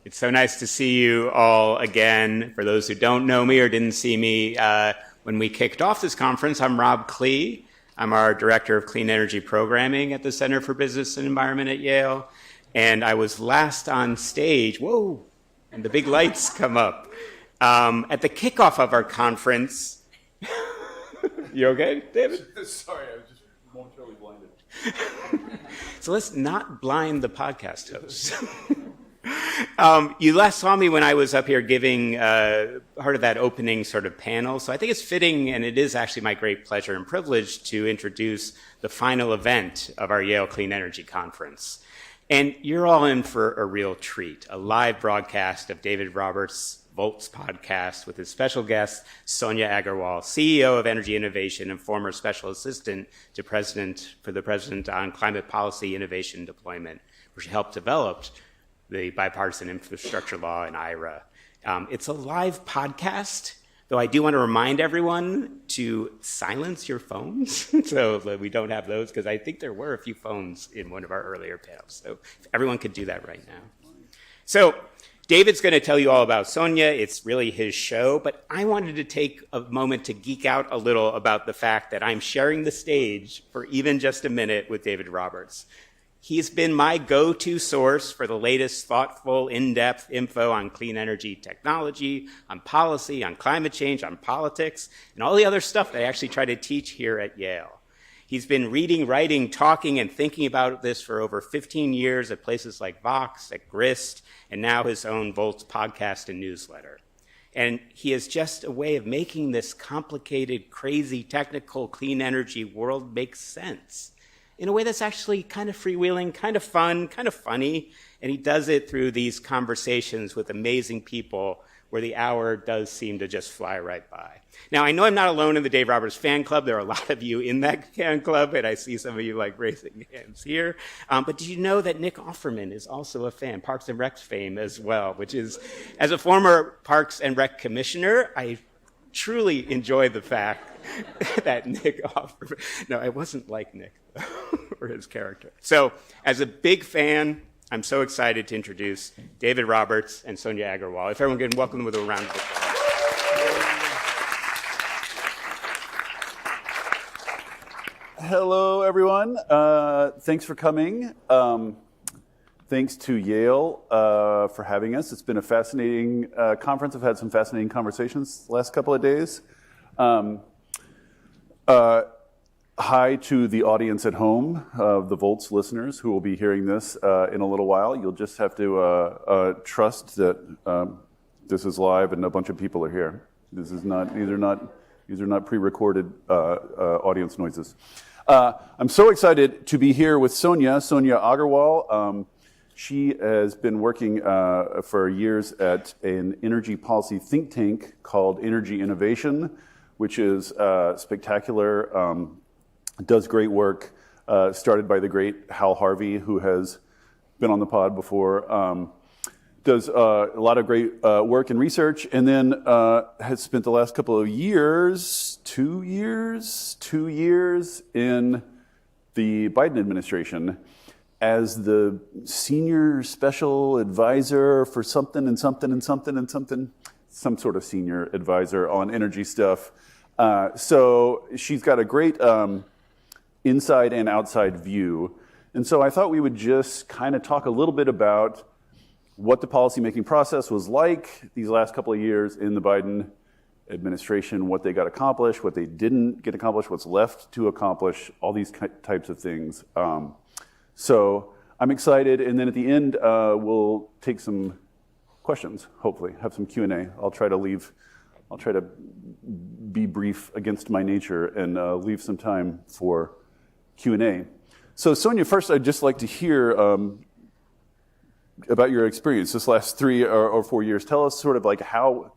It's so nice to see you all again. For those who don't know me or didn't see me when we kicked off this conference, I'm Rob Klee. I'm our Director of Clean Energy Programming at the Center for Business and Environment at Yale. And I was last on stage, whoa, and the big lights come up, at the kickoff of our conference. You okay, David? Sorry, I was just momentarily blinded. So let's not blind the podcast hosts. You last saw me when I was up here giving part of that opening sort of panel. So I think it's fitting, and it is actually my great pleasure and privilege to introduce the final event of our Yale Clean Energy Conference. And you're all in for a real treat, a live broadcast of David Roberts' Volts podcast with his special guest, Sonia Aggarwal, CEO of Energy Innovation and former Special Assistant to the President on Climate Policy Innovation Deployment, where she helped develop the bipartisan infrastructure law and IRA. It's a live podcast, though I do want to remind everyone to silence your phones so that we don't have those, because I think there were a few phones in one of our earlier panels. So if everyone could do that right now. So David's going to tell you all about Sonia. It's really his show, but I wanted to take a moment to geek out a little about the fact that I'm sharing the stage for even just a minute with David Roberts. He's been my go-to source for the latest thoughtful, in-depth info on clean energy technology, on policy, on climate change, on politics, and all the other stuff that I actually try to teach here at Yale. He's been reading, writing, talking, and thinking about this for over 15 years at places like Vox, at Grist, and now his own Volts podcast and newsletter. And he has just a way of making this complicated, crazy, technical, clean energy world make sense in a way that's actually kind of freewheeling, kind of fun, kind of funny, and he does it through these conversations with amazing people where the hour does seem to just fly right by. Now, I know I'm not alone in the Dave Roberts fan club. There are a lot of you in that fan club, and I see some of you like raising hands here. But did you know that Nick Offerman is also a fan, Parks and Rec fame as well, which is, as a former Parks and Rec commissioner, I truly enjoy the fact that Nick Offerman, no, I wasn't like Nick, or his character. So, as a big fan, I'm so excited to introduce David Roberts and Sonia Aggarwal. If everyone can welcome them with a round of applause. Hello, everyone. Thanks for coming. Thanks to Yale for having us. It's been a fascinating conference. I've had some fascinating conversations the last couple of days. Hi to the audience at home, the Volts listeners who will be hearing this in a little while. You'll just have to trust that this is live and a bunch of people are here. These are not pre-recorded audience noises. I'm so excited to be here with Sonia Aggarwal. She has been working for years at an energy policy think tank called Energy Innovation, which is spectacular. Does great work, started by the great Hal Harvey, who has been on the pod before, does a lot of great work and research, and then has spent the last couple of years, 2 years in the Biden administration as the senior special advisor for something and something and something and something, some sort of senior advisor on energy stuff. So she's got a great inside and outside view. And so I thought we would just kind of talk a little bit about what the policymaking process was like these last couple of years in the Biden administration, what they got accomplished, what they didn't get accomplished, what's left to accomplish, all these types of things. So I'm excited. And then at the end, we'll take some questions, hopefully, have some Q&A. I'll try to be brief against my nature and leave some time for Q&A. So Sonia, first I'd just like to hear about your experience this last 3 or 4 years. Tell us sort of like how,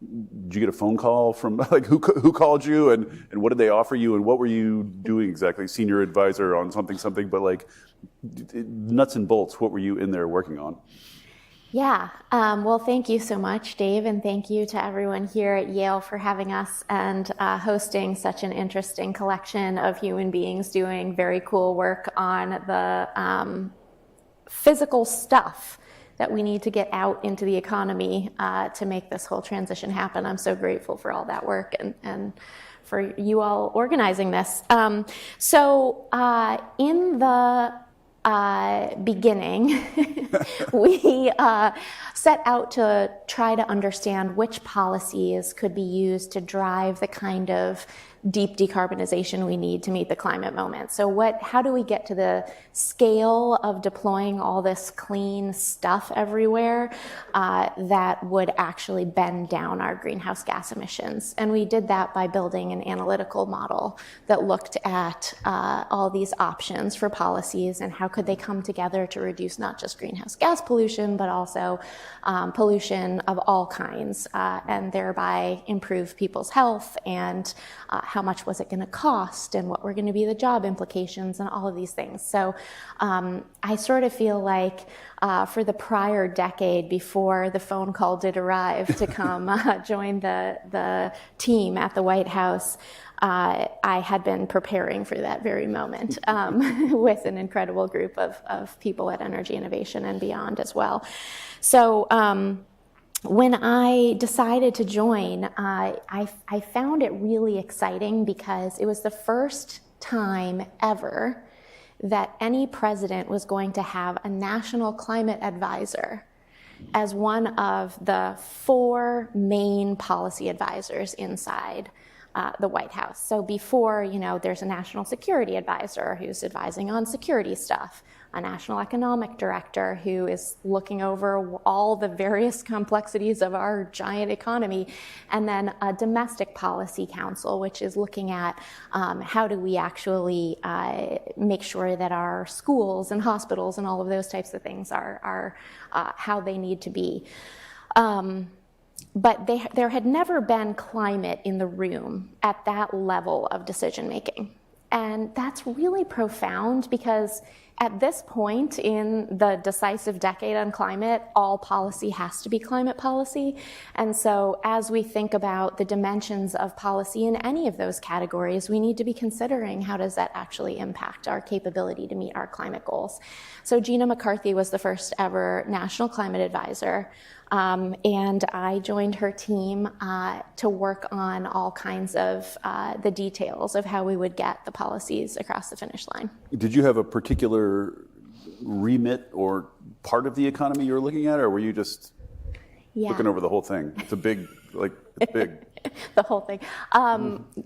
did you get a phone call from, like who called you and what did they offer you and what were you doing exactly? Senior advisor on something, but like nuts and bolts, what were you in there working on? Yeah, well, thank you so much, Dave, and thank you to everyone here at Yale for having us and hosting such an interesting collection of human beings doing very cool work on the physical stuff that we need to get out into the economy to make this whole transition happen. I'm so grateful for all that work and for you all organizing this. So in the beginning, we set out to try to understand which policies could be used to drive the kind of deep decarbonization we need to meet the climate moment. So how do we get to the scale of deploying all this clean stuff everywhere that would actually bend down our greenhouse gas emissions? And we did that by building an analytical model that looked at all these options for policies and how could they come together to reduce not just greenhouse gas pollution, but also pollution of all kinds, and thereby improve people's health and how much was it going to cost and what were going to be the job implications and all of these things. So I sort of feel like for the prior decade before the phone call did arrive to come join the team at the White House, I had been preparing for that very moment with an incredible group of people at Energy Innovation and beyond as well. So when I decided to join, I found it really exciting because it was the first time ever that any president was going to have a national climate advisor as one of the 4 main policy advisors inside the White House. So before, there's a national security advisor who's advising on security stuff, a national economic director who is looking over all the various complexities of our giant economy, and then a domestic policy council, which is looking at how do we actually make sure that our schools and hospitals and all of those types of things are how they need to be. But there had never been climate in the room at that level of decision making. And that's really profound because at this point in the decisive decade on climate, all policy has to be climate policy. And so as we think about the dimensions of policy in any of those categories, we need to be considering how does that actually impact our capability to meet our climate goals. So Gina McCarthy was the first ever national climate advisor. And I joined her team to work on all kinds of the details of how we would get the policies across the finish line. Did you have a particular remit or part of the economy you were looking at, or were you just looking over the whole thing? It's a big, it's big. The whole thing.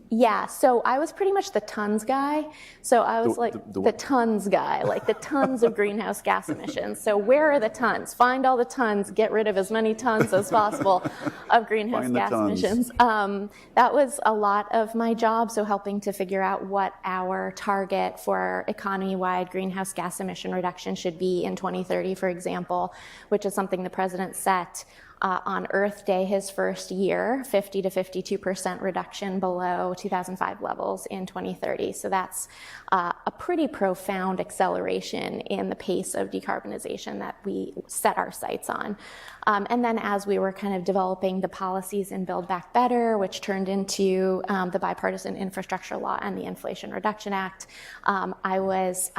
Yeah, so I was pretty much the tons guy. So I was the tons guy, like the tons of greenhouse gas emissions. So where are the tons? Find all the tons, get rid of as many tons as possible of greenhouse gas emissions. That was a lot of my job, so helping to figure out what our target for economy-wide greenhouse gas emission reduction should be in 2030, for example, which is something the president set on Earth Day, his first year, 50 to 52% reduction below 2005 levels in 2030. So that's a pretty profound acceleration in the pace of decarbonization that we set our sights on. And then as we were kind of developing the policies in Build Back Better, which turned into the Bipartisan Infrastructure Law and the Inflation Reduction Act, I was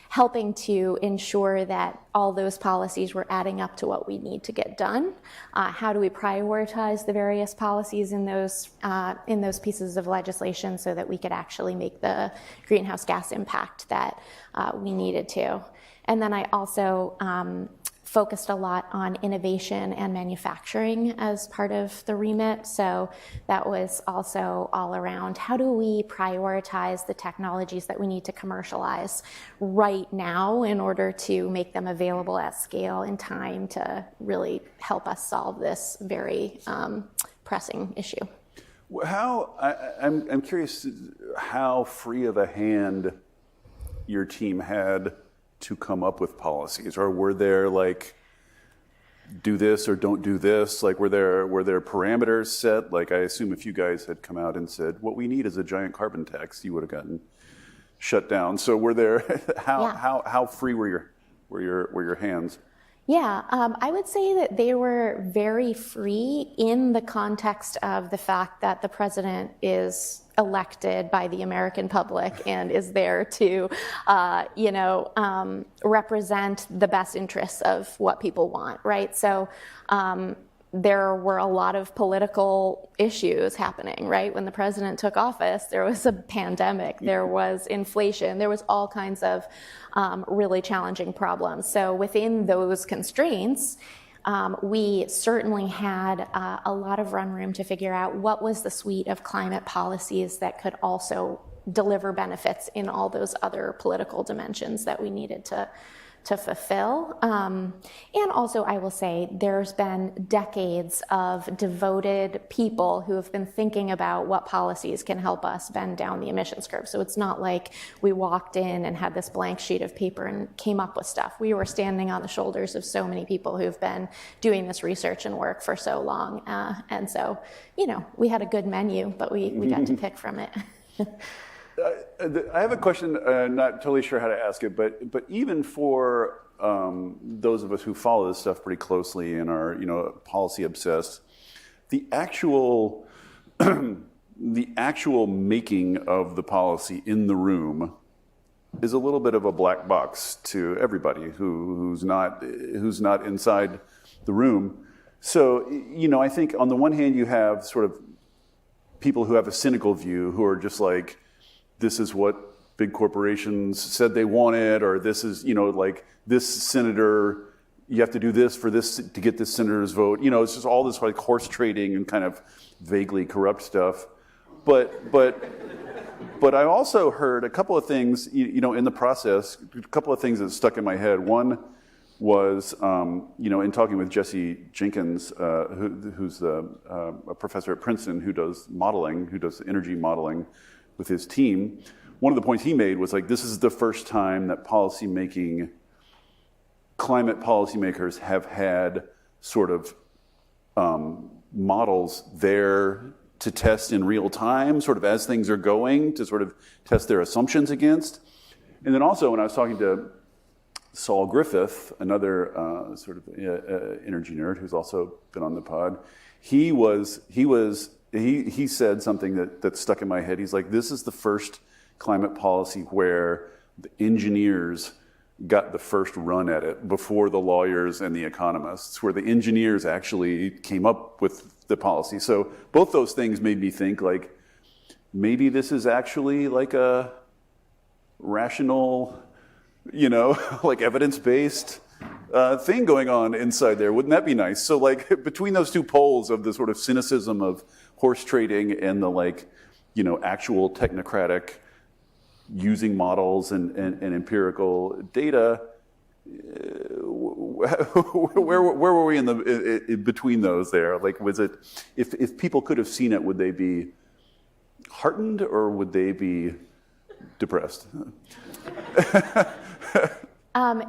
helping to ensure that all those policies were adding up to what we need to get done. How do we prioritize the various policies in those pieces of legislation so that we could actually make the greenhouse gas impact that we needed to? And then I also focused a lot on innovation and manufacturing as part of the remit. So that was also all around how do we prioritize the technologies that we need to commercialize right now in order to make them available at scale in time to really help us solve this very pressing issue. I'm curious how free of a hand your team had to come up with policies, or were there do this or don't do this? Were there parameters set? I assume if you guys had come out and said what we need is a giant carbon tax, you would have gotten shut down. So were there how free were your hands? Yeah, I would say that they were very free in the context of the fact that the president is elected by the American public and is there to, represent the best interests of what people want, right? So there were a lot of political issues happening, right? When the president took office, there was a pandemic, there was inflation, there was all kinds of really challenging problems. So within those constraints, we certainly had a lot of run room to figure out what was the suite of climate policies that could also deliver benefits in all those other political dimensions that we needed to fulfill. And also, I will say, there's been decades of devoted people who have been thinking about what policies can help us bend down the emissions curve. So it's not like we walked in and had this blank sheet of paper and came up with stuff. We were standing on the shoulders of so many people who've been doing this research and work for so long. And so, we had a good menu, but we got to pick from it. I have a question, not totally sure how to ask it, but even for those of us who follow this stuff pretty closely and are, policy obsessed, the actual making of the policy in the room is a little bit of a black box to everybody who's not inside the room. So, I think on the one hand you have sort of people who have a cynical view who are just like, this is what big corporations said they wanted, or this is, like this senator, you have to do this for this to get this senator's vote. It's just all this like horse trading and kind of vaguely corrupt stuff. But I also heard a couple of things, in the process, a couple of things that stuck in my head. One was, in talking with Jesse Jenkins, who's a professor at Princeton who does energy modeling with his team, one of the points he made was like, this is the first time that climate policymakers have had sort of models there to test in real time, sort of as things are going, to sort of test their assumptions against. And then also when I was talking to Saul Griffith, another sort of energy nerd who's also been on the pod, he said something that stuck in my head. He's like, this is the first climate policy where the engineers got the first run at it before the lawyers and the economists, where the engineers actually came up with the policy. So both those things made me think like, maybe this is actually like a rational, like evidence-based thing going on inside there. Wouldn't that be nice? So like between those two poles of the sort of cynicism of horse trading and the actual technocratic using models and empirical data, where were we in between those there? Like, was it, if people could have seen it, would they be heartened or would they be depressed?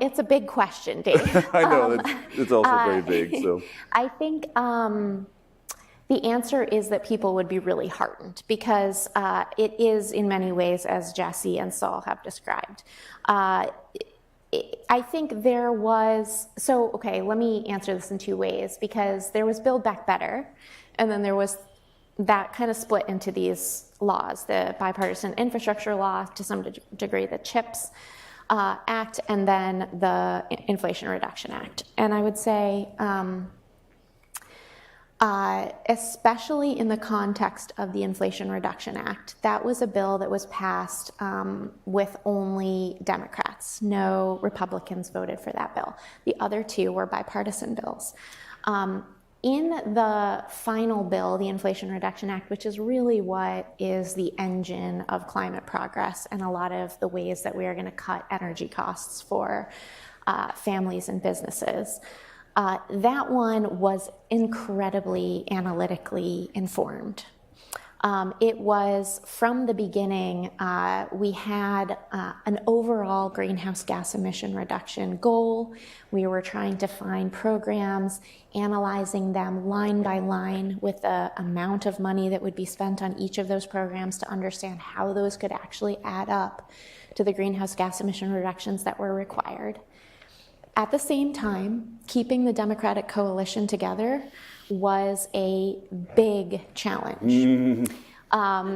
It's a big question, Dave. I know, it's also very big. So I think the answer is that people would be really heartened because it is in many ways, as Jesse and Saul have described. I think there was, let me answer this in two ways, because there was Build Back Better, and then there was that kind of split into these laws, the bipartisan infrastructure law, to some degree the CHIPS Act, and then the Inflation Reduction Act. And I would say, especially in the context of the Inflation Reduction Act, that was a bill that was passed with only Democrats. No Republicans voted for that bill. The other two were bipartisan bills. In the final bill, the Inflation Reduction Act, which is really what is the engine of climate progress and a lot of the ways that we are going to cut energy costs for families and businesses, that one was incredibly analytically informed. It was, from the beginning, we had an overall greenhouse gas emission reduction goal. We were trying to find programs, analyzing them line by line with the amount of money that would be spent on each of those programs to understand how those could actually add up to the greenhouse gas emission reductions that were required. At the same time, keeping the Democratic coalition together was a big challenge. And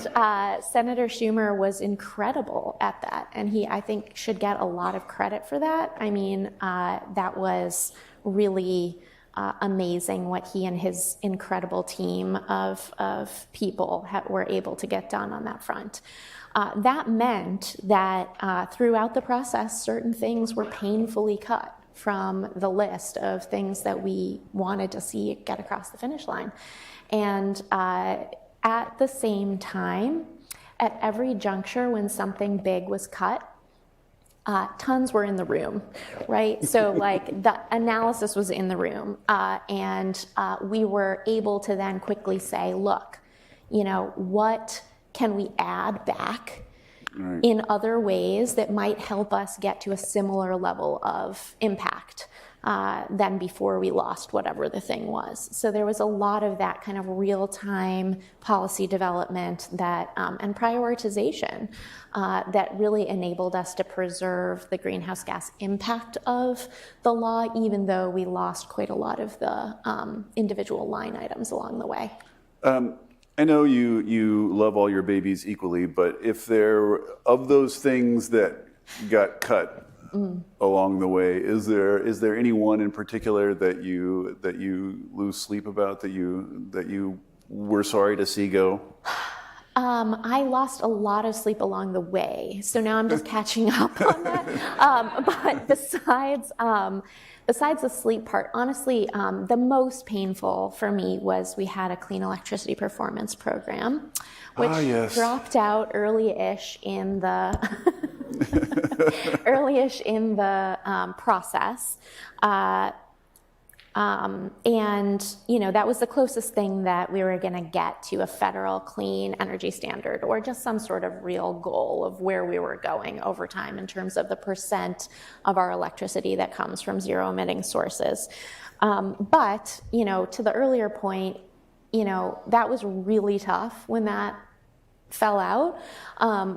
Senator Schumer was incredible at that, and he, I think, should get a lot of credit for that. I mean, that was really amazing what he and his incredible team of people were able to get done on that front. That meant that throughout the process, certain things were painfully cut from the list of things that we wanted to see get across the finish line. And at the same time, at every juncture when something big was cut, tons were in the room, right? So like the analysis was in the room, and we were able to then quickly say, look, you know, what can we add back in other ways that might help us get to a similar level of impact than before we lost whatever the thing was. So there was a lot of that kind of real-time policy development that and prioritization that really enabled us to preserve the greenhouse gas impact of the law, even though we lost quite a lot of the individual line items along the way. I know you love all your babies equally, but if there, of those things that got cut along the way, is there any one in particular that you lose sleep about, that you were sorry to see go? I lost a lot of sleep along the way, so now I'm just catching up on that. But besides the sleep part, honestly, the most painful for me was we had a clean electricity performance program, which dropped out early-ish in the process. And, you know, that was the closest thing that we were going to get to a federal clean energy standard, or just some sort of real goal of where we were going over time in terms of the percent of our electricity that comes from zero emitting sources. But, you know, to the earlier point, you know, that was really tough when that fell out,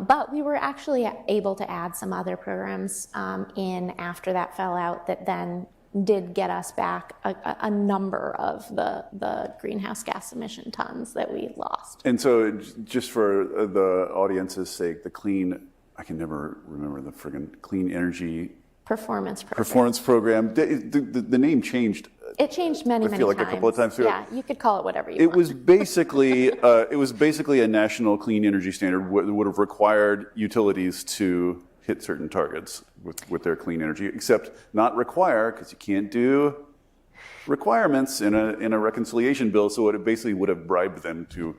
but we were actually able to add some other programs in after that fell out that then did get us back a number of the greenhouse gas emission tons that we lost. And so just for the audience's sake, the clean, I can never remember the friggin' clean energy performance program. The name changed. It changed many I feel like times. A couple of times. Yeah, you could call it whatever you want. It was basically a national clean energy standard that would have required utilities to hit certain targets with their clean energy, except not require, because you can't do requirements in a reconciliation bill. So it basically would have bribed them to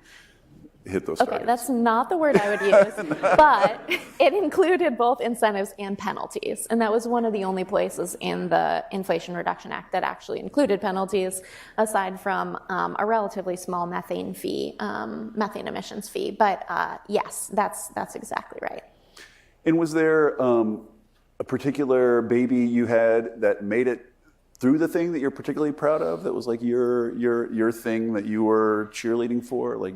hit those targets. Okay, that's not the word I would use, but it included both incentives and penalties. And that was one of the only places in the Inflation Reduction Act that actually included penalties, aside from a relatively small methane emissions fee. But yes, that's exactly right. And was there a particular baby you had that made it through the thing that you're particularly proud of, that was like your thing that you were cheerleading for? Like,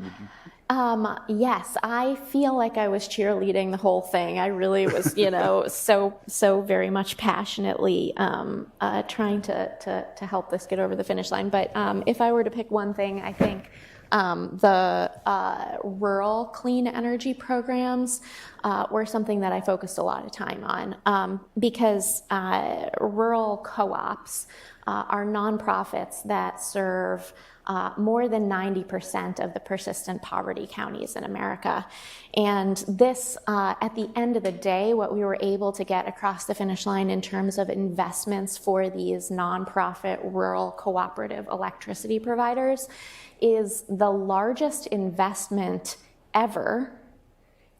yes, I feel like I was cheerleading the whole thing. I really was, you know, so very much passionately trying to help this get over the finish line. But if I were to pick one thing, I think the rural clean energy programs were something that I focused a lot of time on, because rural co-ops are nonprofits that serve more than 90% of the persistent poverty counties in America. And this, at the end of the day, what we were able to get across the finish line in terms of investments for these nonprofit rural cooperative electricity providers is the largest investment ever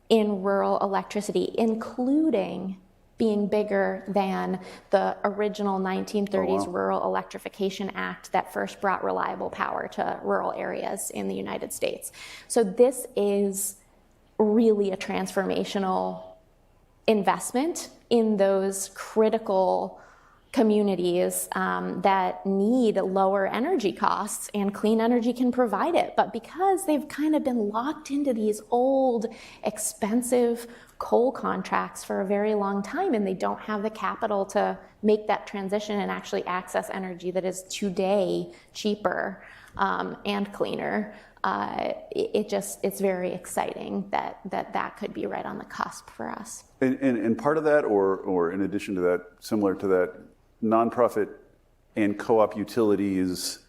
in rural electricity, including being bigger than the original 1930s Rural Electrification Act that first brought reliable power to rural areas in the United States. So this is really a transformational investment in those critical communities that need lower energy costs, and clean energy can provide it. But because they've kind of been locked into these old, expensive coal contracts for a very long time, and they don't have the capital to make that transition and actually access energy that is today cheaper and cleaner. It's very exciting that could be right on the cusp for us. And part of that, or in addition to that, similar to that, nonprofit and co-op utilities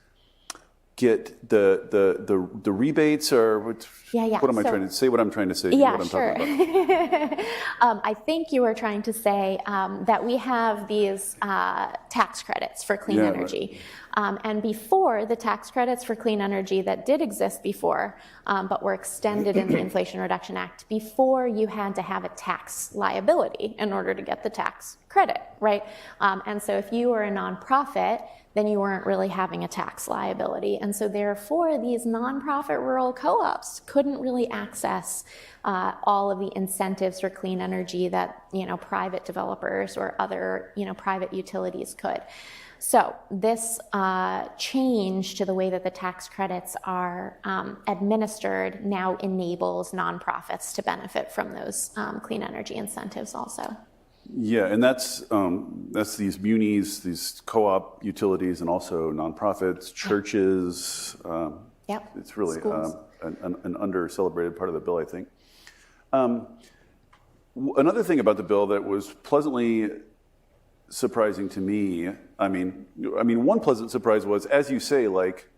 get the rebates, or what am I trying to say? What I'm trying to say? Yeah, what I'm sure. Talking about. I think you were trying to say that we have these tax credits for clean energy. Right. And before, the tax credits for clean energy that did exist before, but were extended in the Inflation Reduction Act, before you had to have a tax liability in order to get the tax credit, right? And so if you were a nonprofit, then you weren't really having a tax liability. And so therefore, these nonprofit rural co-ops couldn't really access all of the incentives for clean energy that, private developers or other, private utilities could. So this change to the way that the tax credits are administered now enables nonprofits to benefit from those clean energy incentives also. Yeah, and that's these munis, these co-op utilities, and also nonprofits, churches. Yep. It's really an under-celebrated part of the bill, I think. Another thing about the bill that was pleasantly surprising to me, I mean, one pleasant surprise was, as you say, like,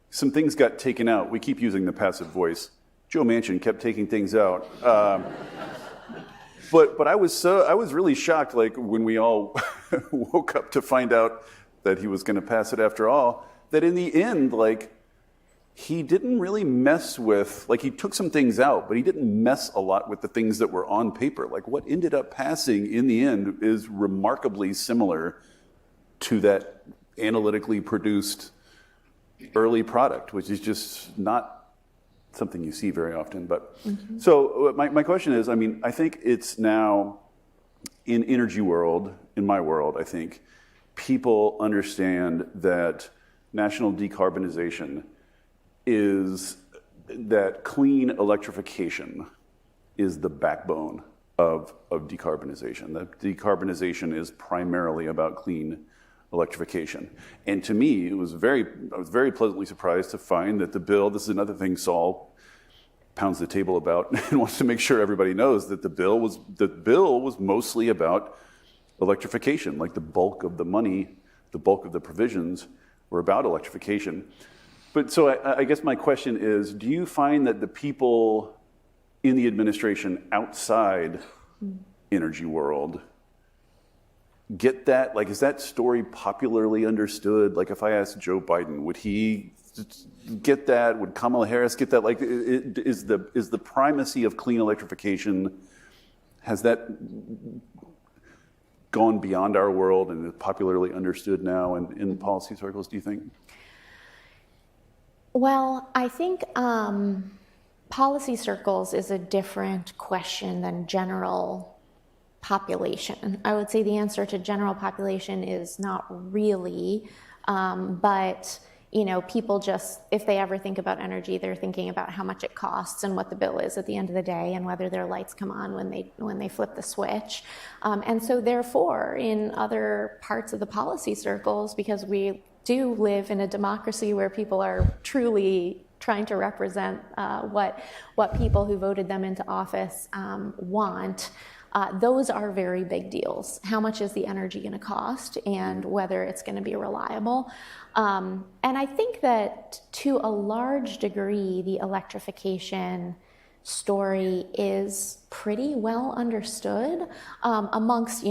some things got taken out. We keep using the passive voice. Joe Manchin kept taking things out. But I was really shocked, like, when we all woke up to find out that he was going to pass it after all, that in the end, like, he didn't really mess with, like, he took some things out, but he didn't mess a lot with the things that were on paper. Like, what ended up passing in the end is remarkably similar to that analytically produced early product, which is just not something you see very often. But so my question is, I think it's now in energy world, in my world, I think people understand that national decarbonization is that clean electrification is the backbone of decarbonization. That decarbonization is primarily about clean electrification. And to me, I was very pleasantly surprised to find that the bill, this is another thing Saul pounds the table about and wants to make sure everybody knows, that the bill was mostly about electrification. Like, the bulk of the money, the bulk of the provisions were about electrification. But so I guess my question is, do you find that the people in the administration outside energy world get that? Like, is that story popularly understood? Like, if I asked Joe Biden, would he get that? Would Kamala Harris get that? Like, is the primacy of clean electrification, has that gone beyond our world and is popularly understood now in policy circles, do you think? Well, I think policy circles is a different question than general population. I would say the answer to general population is not really, but people just, if they ever think about energy, they're thinking about how much it costs and what the bill is at the end of the day, and whether their lights come on when they flip the switch. And so therefore, in other parts of the policy circles, because we do live in a democracy where people are truly trying to represent what people who voted them into office want, those are very big deals. How much is the energy going to cost, and whether it's going to be reliable? And I think that to a large degree, the electrification story is pretty well understood amongst,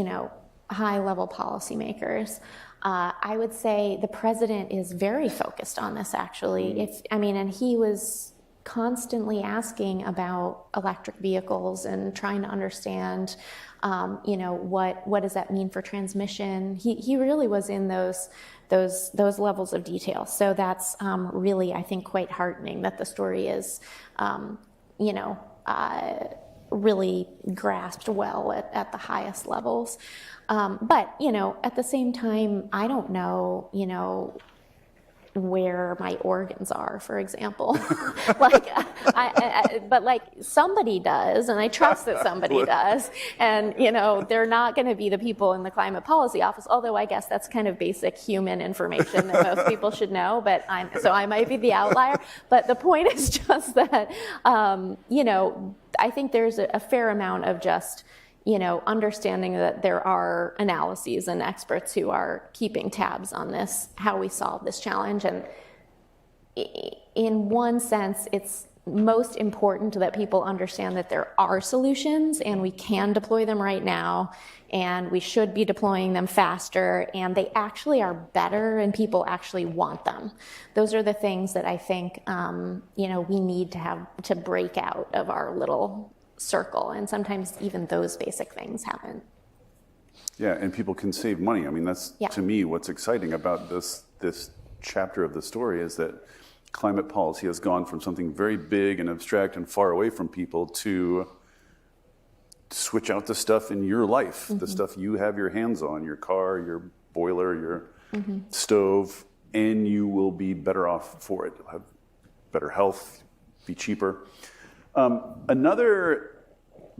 high-level policymakers. I would say the president is very focused on this, actually. And he was constantly asking about electric vehicles and trying to understand, what does that mean for transmission? He really was in those levels of detail. So that's really, I think, quite heartening that the story is, really grasped well at the highest levels. But, at the same time, I don't know, where my organs are, for example. But like somebody does, and I trust that somebody does. And, they're not going to be the people in the climate policy office, although I guess that's kind of basic human information that most people should know, but so I might be the outlier. But the point is just that, I think there's a fair amount of just, understanding that there are analyses and experts who are keeping tabs on this, how we solve this challenge. And in one sense, it's most important that people understand that there are solutions and we can deploy them right now, and we should be deploying them faster, and they actually are better and people actually want them. Those are the things that I think, we need to have to break out of our little circle, and sometimes even those basic things happen. Yeah, and people can save money. I mean, that's to me what's exciting about this chapter of the story, is that climate policy has gone from something very big and abstract and far away from people to switch out the stuff in your life, the stuff you have your hands on, your car, your boiler, your stove, and you will be better off for it. You'll have better health, be cheaper. Another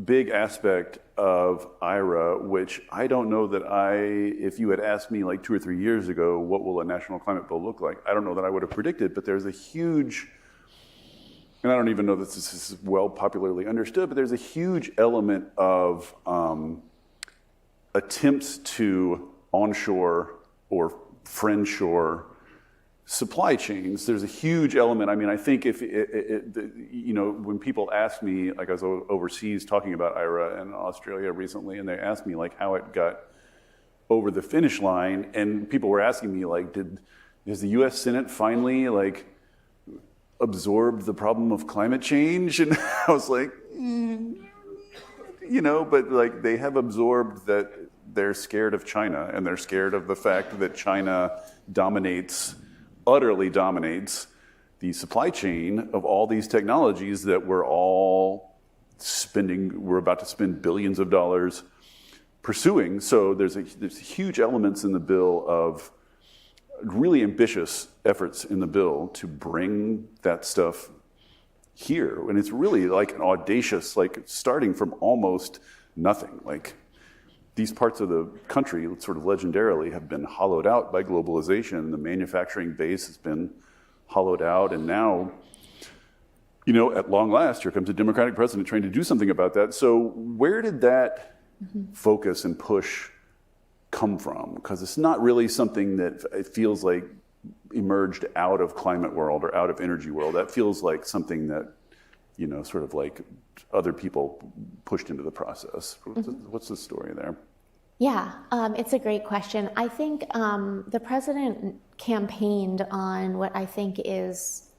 big aspect of IRA, which I don't know that if you had asked me like 2 or 3 years ago, what will a national climate bill look like? I don't know that I would have predicted, but there's a huge, and I don't even know that this is well popularly understood, but there's a huge element of attempts to onshore or friendshore supply chains. There's a huge element. I mean, I think if when people ask me, like I was overseas talking about IRA in Australia recently, and they asked me like how it got over the finish line, and people were asking me like, has the U.S. Senate finally like absorbed the problem of climate change? And I was like, but like they have absorbed that they're scared of China, and they're scared of the fact that China utterly dominates the supply chain of all these technologies that we're about to spend billions of dollars pursuing. So there's huge elements in the bill of really ambitious efforts in the bill to bring that stuff here. And it's really like an audacious, like starting from almost nothing. Like these parts of the country sort of legendarily have been hollowed out by globalization. The manufacturing base has been hollowed out. And now, at long last, here comes a Democratic president trying to do something about that. So where did that focus and push come from? Because it's not really something that it feels like emerged out of climate world or out of energy world. That feels like something that, sort of like other people pushed into the process. What's the story there? Yeah, it's a great question. I think the president campaigned on what I think is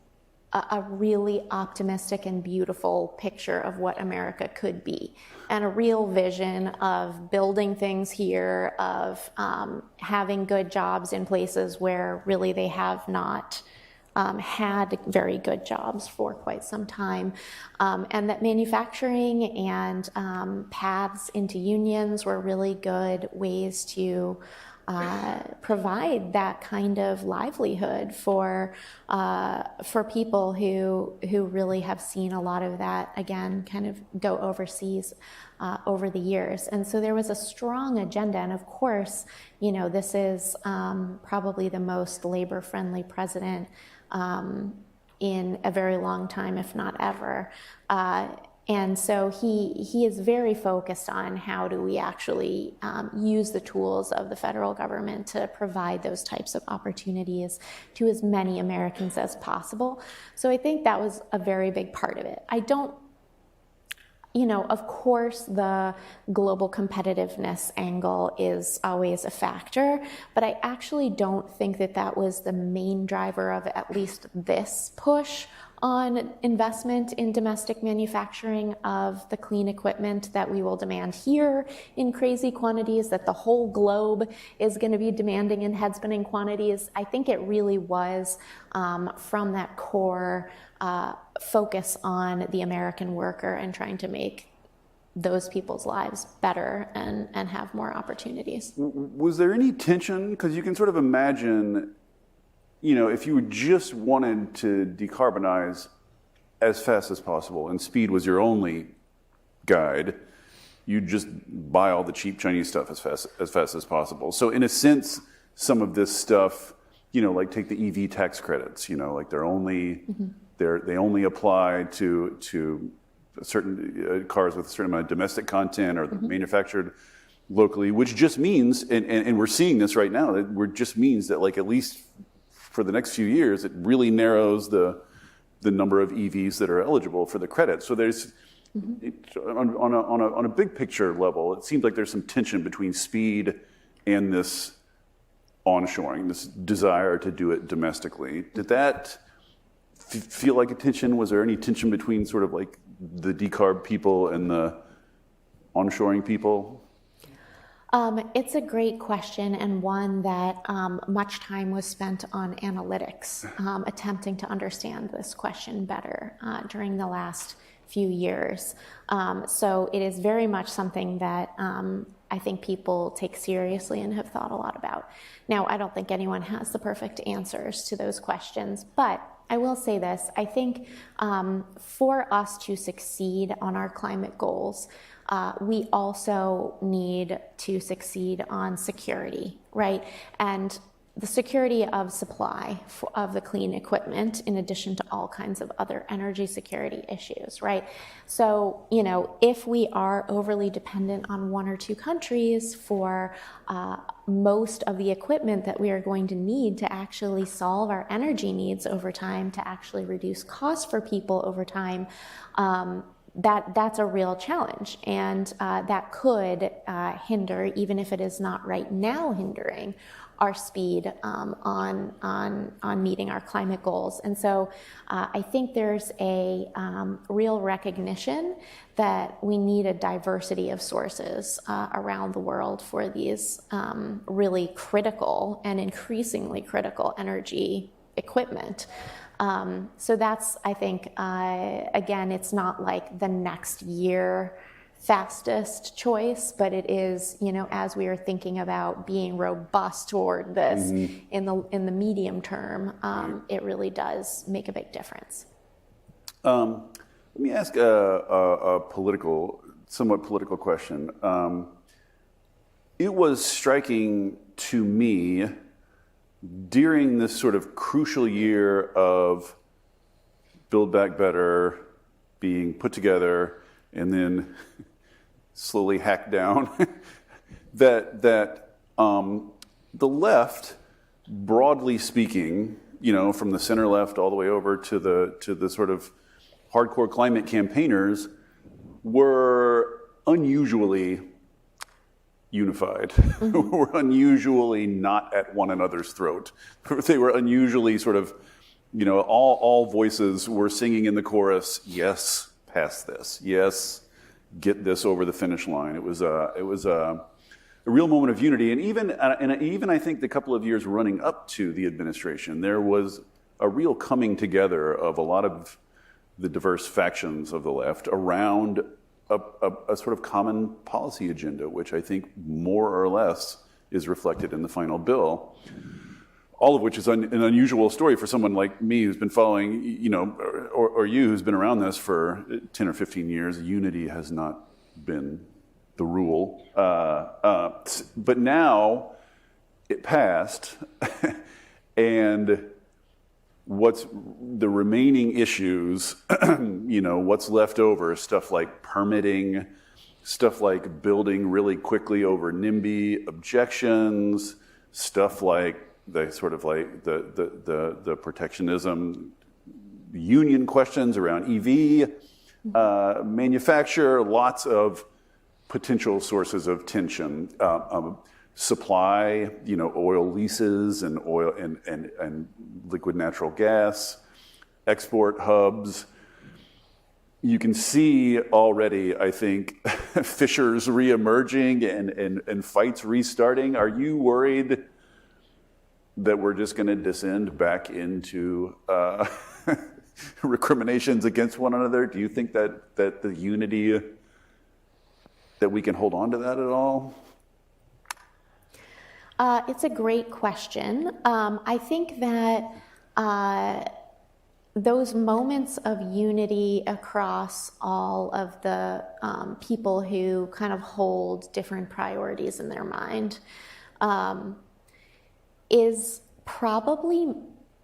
a really optimistic and beautiful picture of what America could be, and a real vision of building things here, of having good jobs in places where really they have not had very good jobs for quite some time, and that manufacturing and paths into unions were really good ways to provide that kind of livelihood for people who really have seen a lot of that, again, kind of go overseas over the years. And so there was a strong agenda. And of course, this is probably the most labor-friendly president in a very long time, if not ever. And so he is very focused on how do we actually use the tools of the federal government to provide those types of opportunities to as many Americans as possible. So I think that was a very big part of it. I don't, of course, the global competitiveness angle is always a factor, but I actually don't think that that was the main driver of at least this push on investment in domestic manufacturing of the clean equipment that we will demand here in crazy quantities, that the whole globe is going to be demanding in head-spinning quantities. I think it really was from that core focus on the American worker and trying to make those people's lives better and have more opportunities. Was there any tension? Because you can sort of imagine, if you just wanted to decarbonize as fast as possible, and speed was your only guide, you'd just buy all the cheap Chinese stuff as fast as possible. So in a sense, some of this stuff, like take the EV tax credits, like they only apply to certain cars with a certain amount of domestic content or manufactured locally, which just means, and we're seeing this right now, that just means that like at least for the next few years, it really narrows the number of EVs that are eligible for the credit. So there's, on a big picture level, it seems like there's some tension between speed and this onshoring, this desire to do it domestically. Did that feel like a tension? Was there any tension between sort of like the decarb people and the onshoring people? It's a great question, and one that much time was spent on analytics, attempting to understand this question better during the last few years. So it is very much something that I think people take seriously and have thought a lot about. Now, I don't think anyone has the perfect answers to those questions, but I will say this. I think for us to succeed on our climate goals, we also need to succeed on security, right? And the security of supply of the clean equipment, in addition to all kinds of other energy security issues, right? So, if we are overly dependent on one or two countries for most of the equipment that we are going to need to actually solve our energy needs over time, to actually reduce costs for people over time, that's a real challenge, and that could hinder, even if it is not right now hindering, our speed on meeting our climate goals. And so I think there's a real recognition that we need a diversity of sources around the world for these really critical and increasingly critical energy equipment. So that's, I think, again, it's not like the next year fastest choice, but it is, as we are thinking about being robust toward this in the medium term, it really does make a big difference. Let me ask a somewhat political question. It was striking to me during this sort of crucial year of Build Back Better being put together and then slowly hacked down, that the left, broadly speaking, from the center left all the way over to the sort of hardcore climate campaigners, were unusually unified, were unusually not at one another's throat. They were unusually sort of, all voices were singing in the chorus, yes, pass this, yes, get this over the finish line. It was a real moment of unity, and even I think the couple of years running up to the administration, there was a real coming together of a lot of the diverse factions of the left around a sort of common policy agenda, which I think more or less is reflected in the final bill. All of which is an unusual story for someone like me who's been following, or you who's been around this for 10 or 15 years. Unity has not been the rule. But now it passed, and what's the remaining issues, what's left over, stuff like permitting, stuff like building really quickly over NIMBY objections, stuff like the sort of like the protectionism, union questions around EV manufacture, lots of potential sources of tension. Supply, oil leases and oil and liquid natural gas, export hubs. You can see already, I think, fissures reemerging and fights restarting. Are you worried that we're just going to descend back into recriminations against one another? Do you think that the unity, that we can hold on to that at all? It's a great question. I think that those moments of unity across all of the people who kind of hold different priorities in their mind is probably,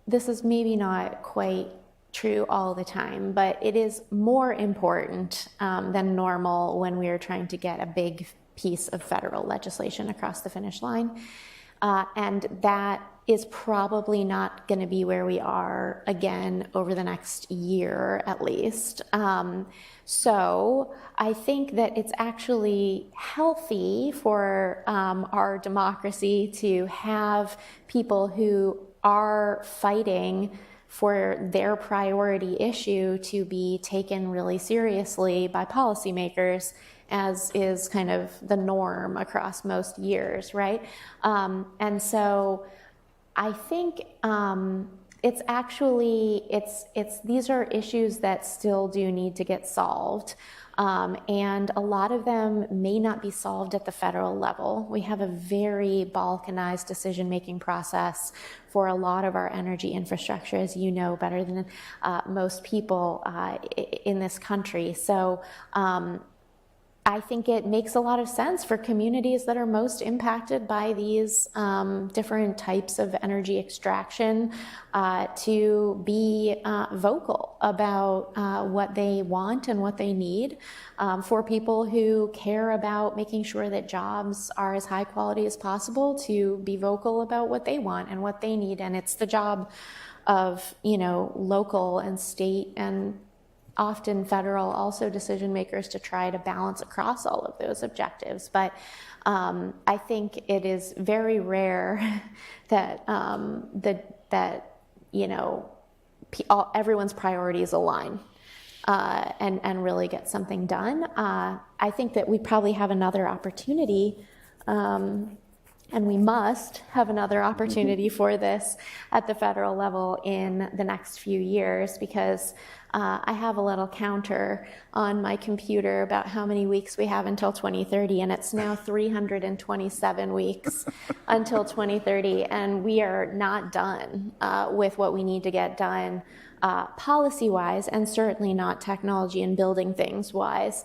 this is maybe not quite true all the time, but it is more important than normal when we are trying to get a big piece of federal legislation across the finish line. And that is probably not going to be where we are again over the next year at least. So I think that it's actually healthy for our democracy to have people who are fighting for their priority issue to be taken really seriously by policymakers, as is kind of the norm across most years, right? And so I think it's actually, these are issues that still do need to get solved. And a lot of them may not be solved at the federal level. We have a very balkanized decision-making process for a lot of our energy infrastructure, as you know better than most people in this country. So I think it makes a lot of sense for communities that are most impacted by these different types of energy extraction to be vocal about what they want and what they need. For people who care about making sure that jobs are as high quality as possible, to be vocal about what they want and what they need. And it's the job of, local and state and often federal also decision makers to try to balance across all of those objectives. But I think it is very rare that everyone's priorities align and really get something done. I think that we probably have another opportunity, and we must have another opportunity for this at the federal level in the next few years, because I have a little counter on my computer about how many weeks we have until 2030, and it's now 327 weeks until 2030, and we are not done with what we need to get done policy-wise, and certainly not technology and building things-wise,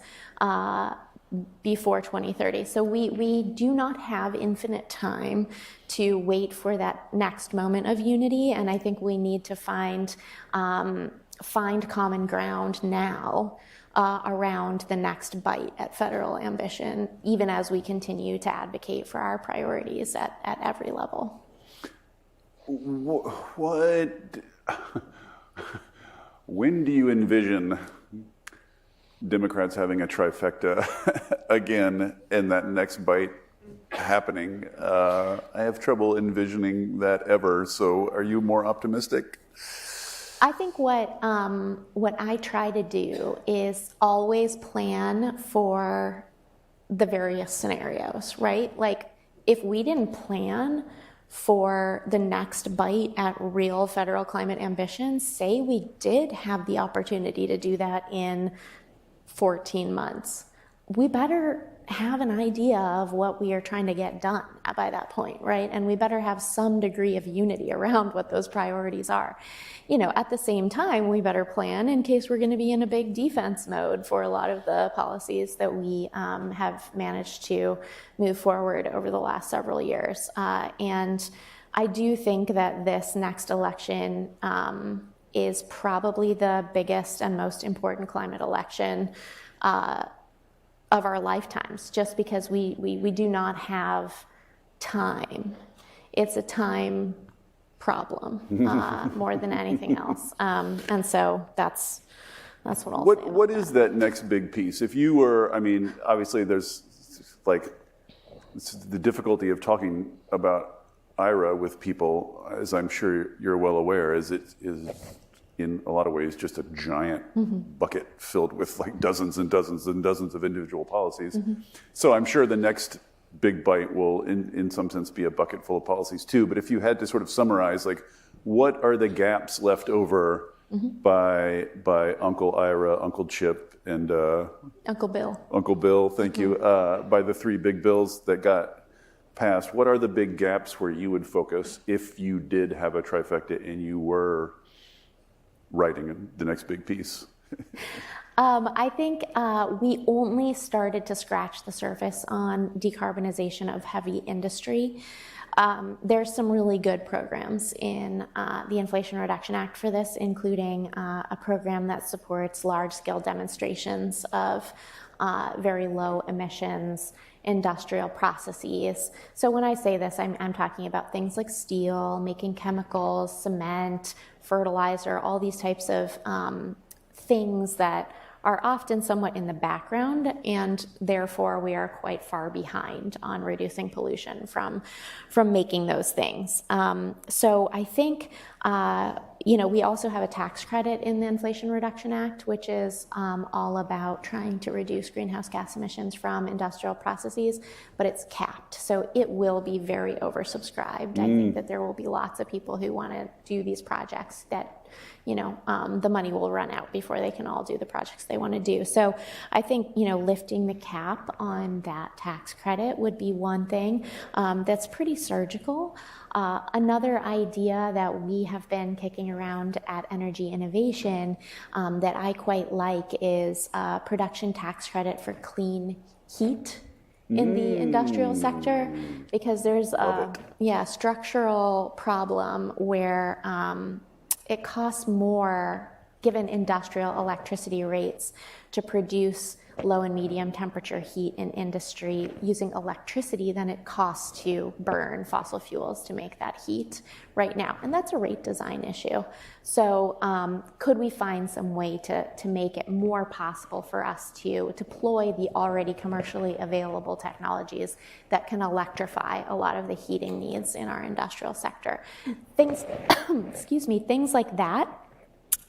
before 2030. So we do not have infinite time to wait for that next moment of unity, and I think we need to find common ground now around the next bite at federal ambition, even as we continue to advocate for our priorities at every level. When do you envision Democrats having a trifecta again and that next bite happening? I have trouble envisioning that ever, so are you more optimistic? I think what I try to do is always plan for the various scenarios, right? Like, if we didn't plan for the next bite at real federal climate ambitions, say we did have the opportunity to do that in 14 months, we better have an idea of what we are trying to get done by that point, right? And we better have some degree of unity around what those priorities are. At the same time, we better plan in case we're going to be in a big defense mode for a lot of the policies that we have managed to move forward over the last several years. And I do think that this next election is probably the biggest and most important climate election of our lifetimes, just because we do not have time. It's a time problem more than anything else. And so that's what I'll say. What is that next big piece? If you were, obviously there's the difficulty of talking about IRA with people, as I'm sure you're well aware, is in a lot of ways just a giant bucket filled with dozens and dozens and dozens of individual policies. So I'm sure the next big bite will in some sense be a bucket full of policies too. But if you had to sort of summarize, what are the gaps left over by Uncle Ira, Uncle Chip, and Uncle Bill. Uncle Bill, thank you, by the three big bills that got passed, what are the big gaps where you would focus if you did have a trifecta and you were writing the next big piece? I think we only started to scratch the surface on decarbonization of heavy industry. There's some really good programs in the Inflation Reduction Act for this, including a program that supports large-scale demonstrations of very low emissions industrial processes. So when I say this, I'm talking about things like steel, making chemicals, cement, fertilizer, all these types of things that are often somewhat in the background, and therefore we are quite far behind on reducing pollution from making those things. So I think, we also have a tax credit in the Inflation Reduction Act, which is all about trying to reduce greenhouse gas emissions from industrial processes, but it's capped. So it will be very oversubscribed. I think that there will be lots of people who want to do these projects that the money will run out before they can all do the projects they want to do. So I think, lifting the cap on that tax credit would be one thing that's pretty surgical. Another idea that we have been kicking around at Energy Innovation that I quite like is a production tax credit for clean heat in the industrial sector, because there's a structural problem where it costs more, given industrial electricity rates, to produce low and medium temperature heat in industry using electricity than it costs to burn fossil fuels to make that heat right now. And that's a rate design issue. So could we find some way to make it more possible for us to deploy the already commercially available technologies that can electrify a lot of the heating needs in our industrial sector? Things, things like that.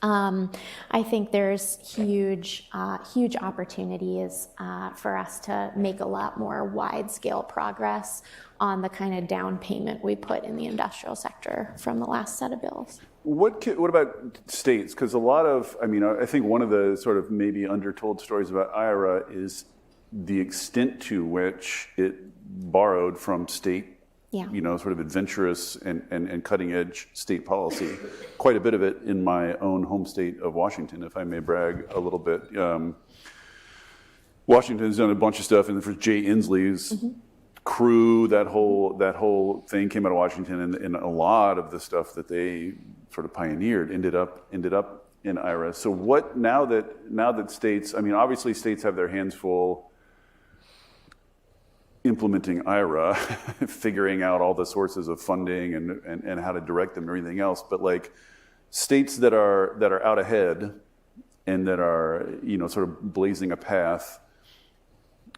I think there's huge opportunities for us to make a lot more wide-scale progress on the kind of down payment we put in the industrial sector from the last set of bills. What about states? Because I think one of the sort of maybe undertold stories about IRA is the extent to which it borrowed from state, sort of adventurous and cutting-edge state policy. Quite a bit of it in my own home state of Washington, if I may brag a little bit. Washington's done a bunch of stuff, and for Jay Inslee's crew, that whole thing came out of Washington, and a lot of the stuff that they sort of pioneered ended up in IRA. So what now that states? I mean, obviously states have their hands full implementing IRA, figuring out all the sources of funding and how to direct them and everything else. But like states that are out ahead and that are sort of blazing a path,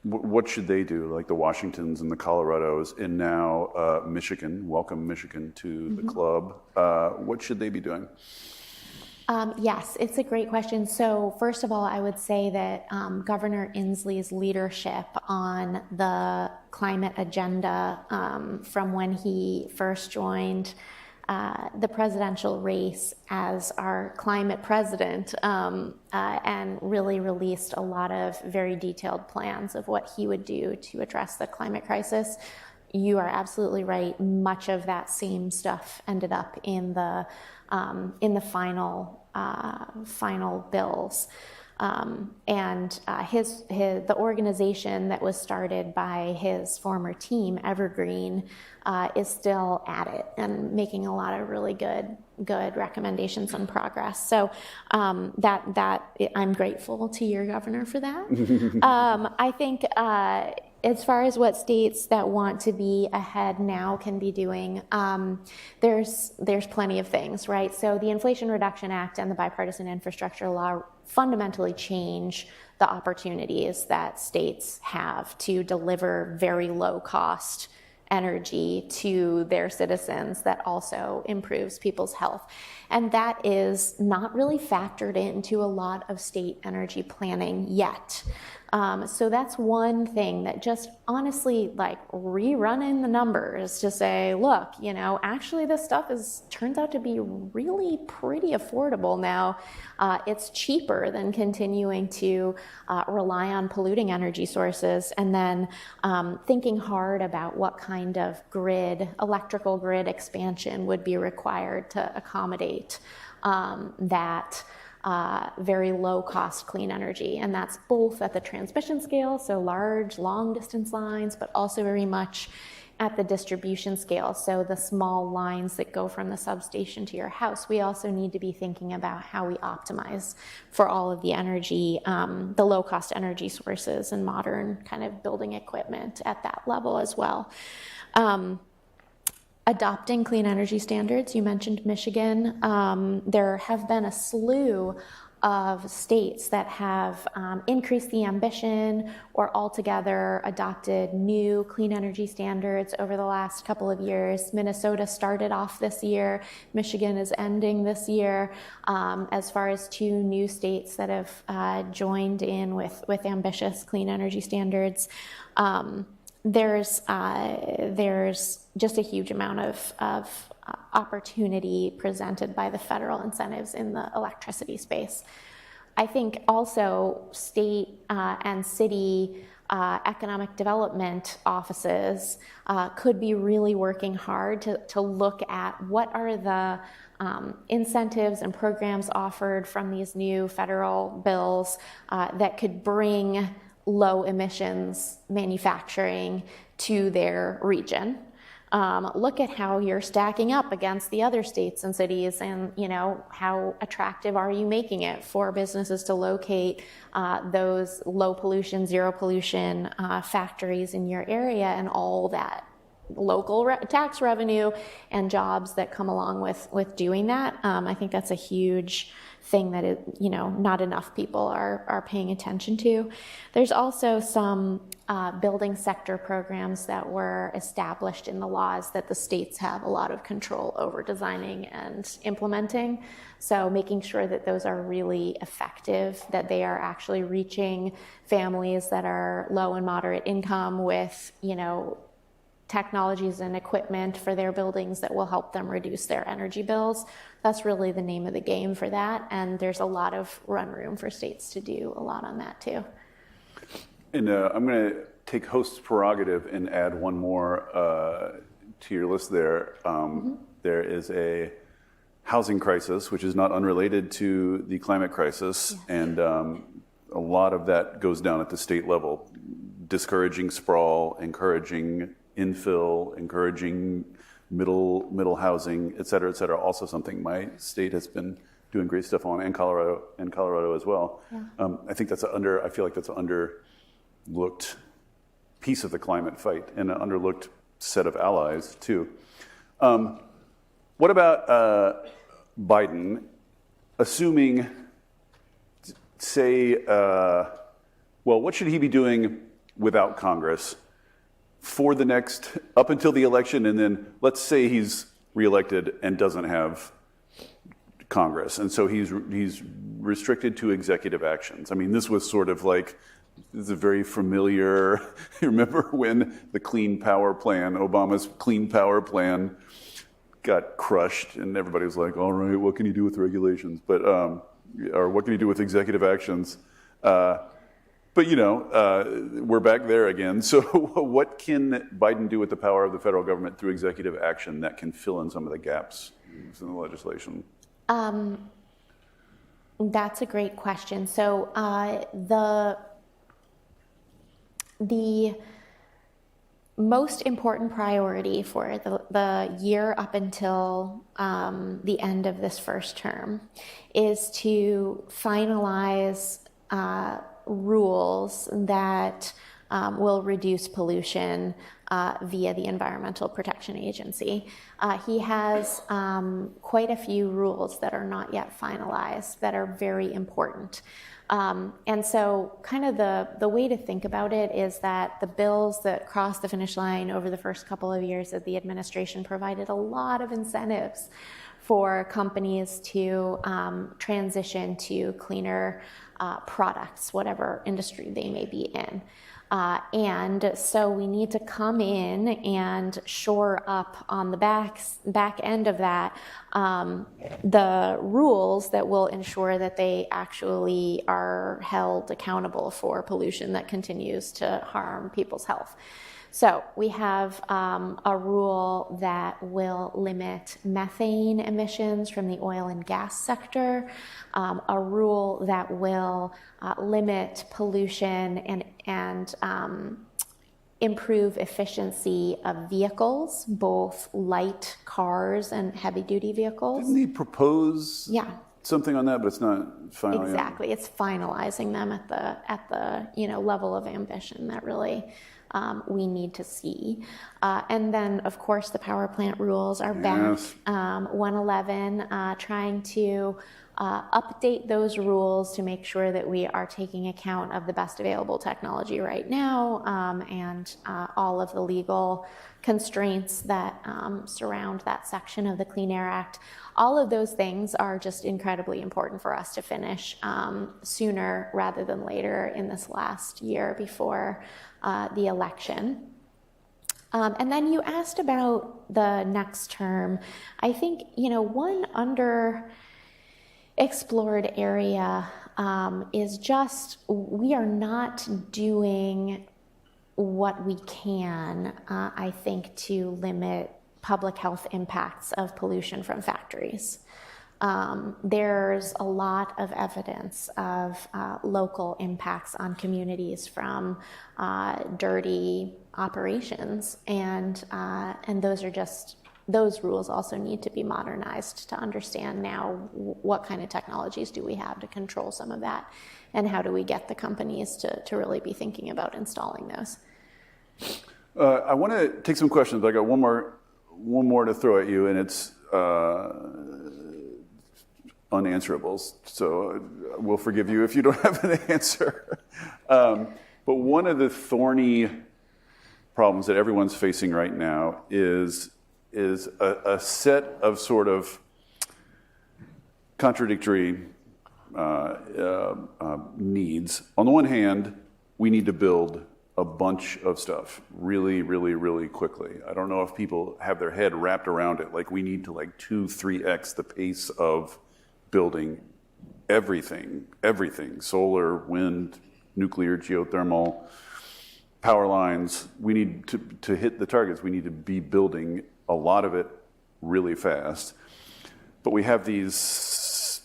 what should they do? Like the Washingtons and the Colorados and now Michigan. Welcome Michigan to the club. What should they be doing? Yes, it's a great question. So first of all, I would say that Governor Inslee's leadership on the climate agenda from when he first joined the presidential race as our climate president and really released a lot of very detailed plans of what he would do to address the climate crisis. You are absolutely right. Much of that same stuff ended up in the final bills, and the organization that was started by his former team, Evergreen, is still at it and making a lot of really good recommendations and progress. So that I'm grateful to your governor for that. I think. As far as what states that want to be ahead now can be doing, there's plenty of things, right? So the Inflation Reduction Act and the Bipartisan Infrastructure Law fundamentally change the opportunities that states have to deliver very low-cost energy to their citizens that also improves people's health. And that is not really factored into a lot of state energy planning yet. So that's one thing that just honestly, like rerunning the numbers to say, look, actually this stuff turns out to be really pretty affordable now. It's cheaper than continuing to rely on polluting energy sources, and then thinking hard about what kind of electrical grid expansion would be required to accommodate that very low-cost clean energy. And that's both at the transmission scale, so large, long-distance lines, but also very much at the distribution scale, so the small lines that go from the substation to your house. We also need to be thinking about how we optimize for all of the energy, the low-cost energy sources and modern kind of building equipment at that level as well. Adopting clean energy standards, you mentioned Michigan. There have been a slew of states that have increased the ambition or altogether adopted new clean energy standards over the last couple of years. Minnesota started off this year. Michigan is ending this year, as far as 2 new states that have joined in with ambitious clean energy standards. There's just a huge amount of opportunity presented by the federal incentives in the electricity space. I think also state and city economic development offices could be really working hard to look at what are the incentives and programs offered from these new federal bills that could bring low emissions manufacturing to their region. Look at how you're stacking up against the other states and cities, and how attractive are you making it for businesses to locate those low pollution, zero pollution factories in your area, and all that local tax revenue and jobs that come along with doing that. I think that's a huge thing that not enough people are paying attention to. There's also some building sector programs that were established in the laws that the states have a lot of control over designing and implementing. So making sure that those are really effective, that they are actually reaching families that are low and moderate income with, technologies and equipment for their buildings that will help them reduce their energy bills. That's really the name of the game for that, and there's a lot of run room for states to do a lot on that too. And I'm going to take host's prerogative and add one more to your list there. There is a housing crisis, which is not unrelated to the climate crisis, yes. And a lot of that goes down at the state level, discouraging sprawl, encouraging infill, encouraging middle housing, et cetera, also something my state has been doing great stuff on, and Colorado as well. Yeah. I think I feel like that's an underlooked piece of the climate fight, and an underlooked set of allies too. What about Biden, assuming, say, what should he be doing without Congress for the next, up until the election, and then let's say he's reelected and doesn't have Congress, and so he's restricted to executive actions. I mean, this was sort of like, this is a very familiar, remember when the Clean Power Plan, Obama's Clean Power Plan got crushed, and everybody was like, all right, what can you do with regulations? But, or what can you do with executive actions? But we're back there again. So what can Biden do with the power of the federal government through executive action that can fill in some of the gaps in the legislation? That's a great question. So the most important priority for the year up until the end of this first term is to finalize rules that will reduce pollution via the Environmental Protection Agency. He has quite a few rules that are not yet finalized that are very important. And so kind of the way to think about it is that the bills that crossed the finish line over the first couple of years of the administration provided a lot of incentives for companies to transition to cleaner products, whatever industry they may be in. And so we need to come in and shore up on the back end of that the rules that will ensure that they actually are held accountable for pollution that continues to harm people's health. So we have a rule that will limit methane emissions from the oil and gas sector, a rule that will limit pollution and improve efficiency of vehicles, both light cars and heavy-duty vehicles. Didn't he propose something on that, but it's not final yet? Exactly. It's finalizing them at the level of ambition that really we need to see. And then, of course, the power plant rules are back. 111, trying to update those rules to make sure that we are taking account of the best available technology right now and all of the legal constraints that surround that section of the Clean Air Act. All of those things are just incredibly important for us to finish sooner rather than later in this last year before the election. And then you asked about the next term. I think, one underexplored area is just we are not doing what we can, I think, to limit public health impacts of pollution from factories. There's a lot of evidence of local impacts on communities from dirty operations, and those rules also need to be modernized to understand now what kind of technologies do we have to control some of that, and how do we get the companies to really be thinking about installing those. I want to take some questions, but I got one more to throw at you, and it's unanswerables. So we'll forgive you if you don't have an answer. But one of the thorny problems that everyone's facing right now is a set of sort of contradictory needs. On the one hand, we need to build a bunch of stuff really, really, really quickly. I don't know if people have their head wrapped around it. Like, we need to 2-3x the pace of building everything, solar, wind, nuclear, geothermal, power lines. We need to hit the targets. We need to be building a lot of it really fast. But we have these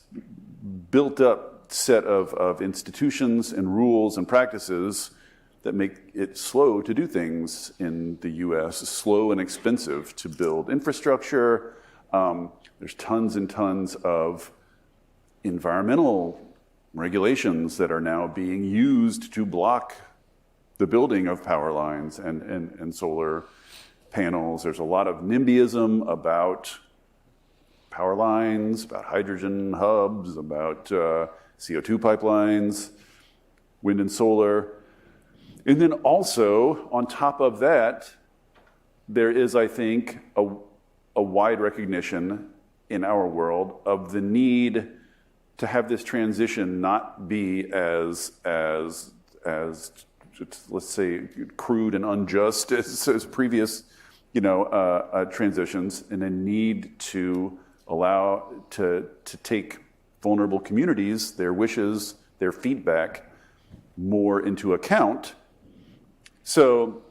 built up set of institutions and rules and practices that make it slow to do things in the US, slow and expensive to build infrastructure. There's tons and tons of environmental regulations that are now being used to block the building of power lines and solar panels. There's a lot of NIMBYism about power lines, about hydrogen hubs, about CO2 pipelines, wind and solar. And then also, on top of that, there is, I think, a wide recognition in our world of the need to have this transition not be as let's say, crude and unjust as previous, transitions, and a need to allow to take vulnerable communities, their wishes, their feedback, more into account. So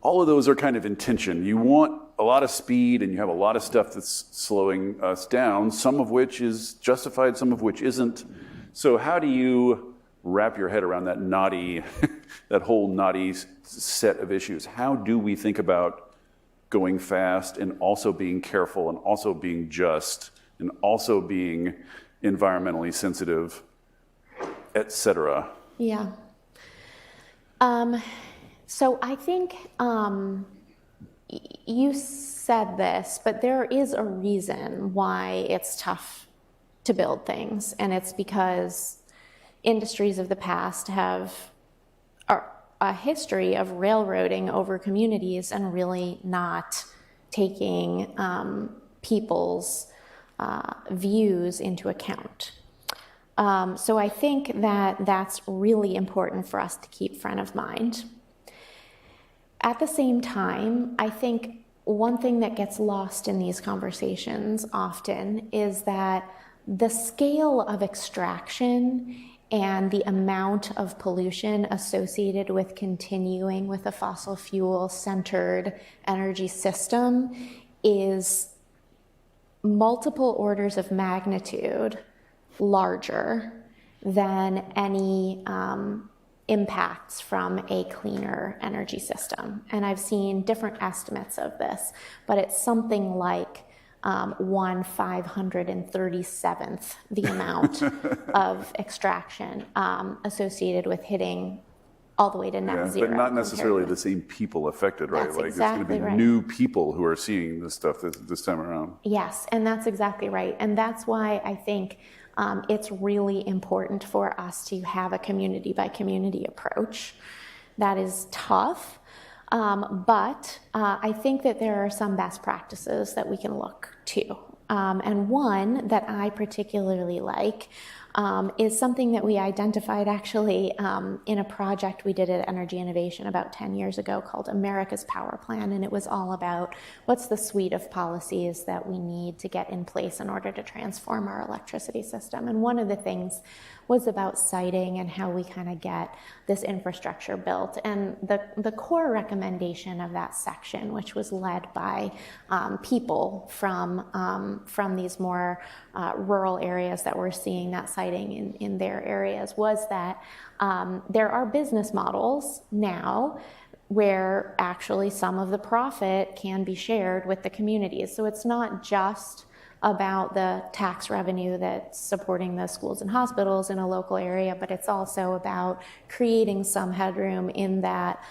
all of those are kind of in tension. You want a lot of speed, and you have a lot of stuff that's slowing us down, some of which is justified, some of which isn't. So how do you wrap your head around that that whole knotty set of issues? How do we think about going fast and also being careful and also being just and also being environmentally sensitive, et cetera? Yeah. So I think you said this, but there is a reason why it's tough to build things, and it's because industries of the past have a history of railroading over communities and really not taking people's views into account. So I think that that's really important for us to keep front of mind. At the same time, I think one thing that gets lost in these conversations often is that the scale of extraction and the amount of pollution associated with continuing with a fossil fuel-centered energy system is multiple orders of magnitude larger than any impacts from a cleaner energy system. And I've seen different estimates of this, but it's something like 1/537th the amount of extraction associated with hitting all the way to net zero. But not necessarily the same people affected, right? That's like exactly it's going to be right. new people who are seeing this stuff this time around. Yes, and that's exactly right. And that's why I think it's really important for us to have a community by community approach. That is tough, but I think that there are some best practices that we can look to. And one that I particularly like is something that we identified actually in a project we did at Energy Innovation about 10 years ago called America's Power Plan. And it was all about what's the suite of policies that we need to get in place in order to transform our electricity system. And one of the things was about siting and how we kind of get this infrastructure built. And the core recommendation of that section, which was led by people from these more rural areas that were seeing that siting in their areas, was that there are business models now where actually some of the profit can be shared with the communities. So it's not just about the tax revenue that's supporting the schools and hospitals in a local area, but it's also about creating some headroom in that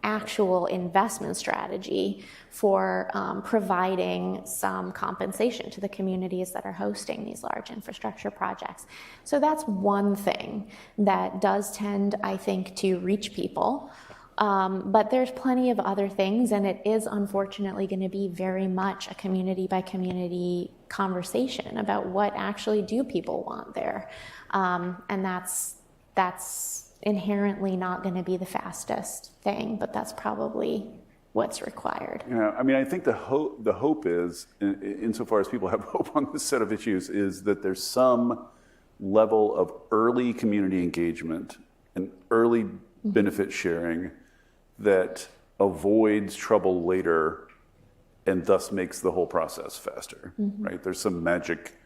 actual investment strategy for providing some compensation to the communities that are hosting these large infrastructure projects. So that's one thing that does tend, I think, to reach people. But there's plenty of other things, and it is unfortunately going to be very much a community by community conversation about what actually do people want there. And that's inherently not going to be the fastest thing, but that's probably what's required. Yeah, I mean, I think the hope is, insofar as people have hope on this set of issues, is that there's some level of early community engagement and early benefit sharing that avoids trouble later and thus makes the whole process faster, right? There's some magic,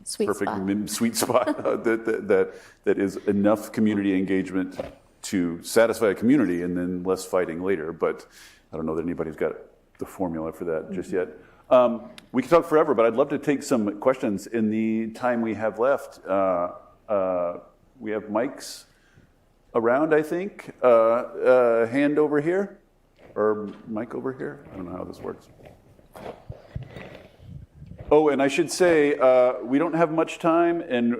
sweet spot that is enough community engagement to satisfy a community and then less fighting later. But I don't know that anybody's got the formula for that just yet. We could talk forever, but I'd love to take some questions in the time we have left. We have mics around, I think. Hand over here, or mic over here. I don't know how this works. Oh, and I should say, we don't have much time, and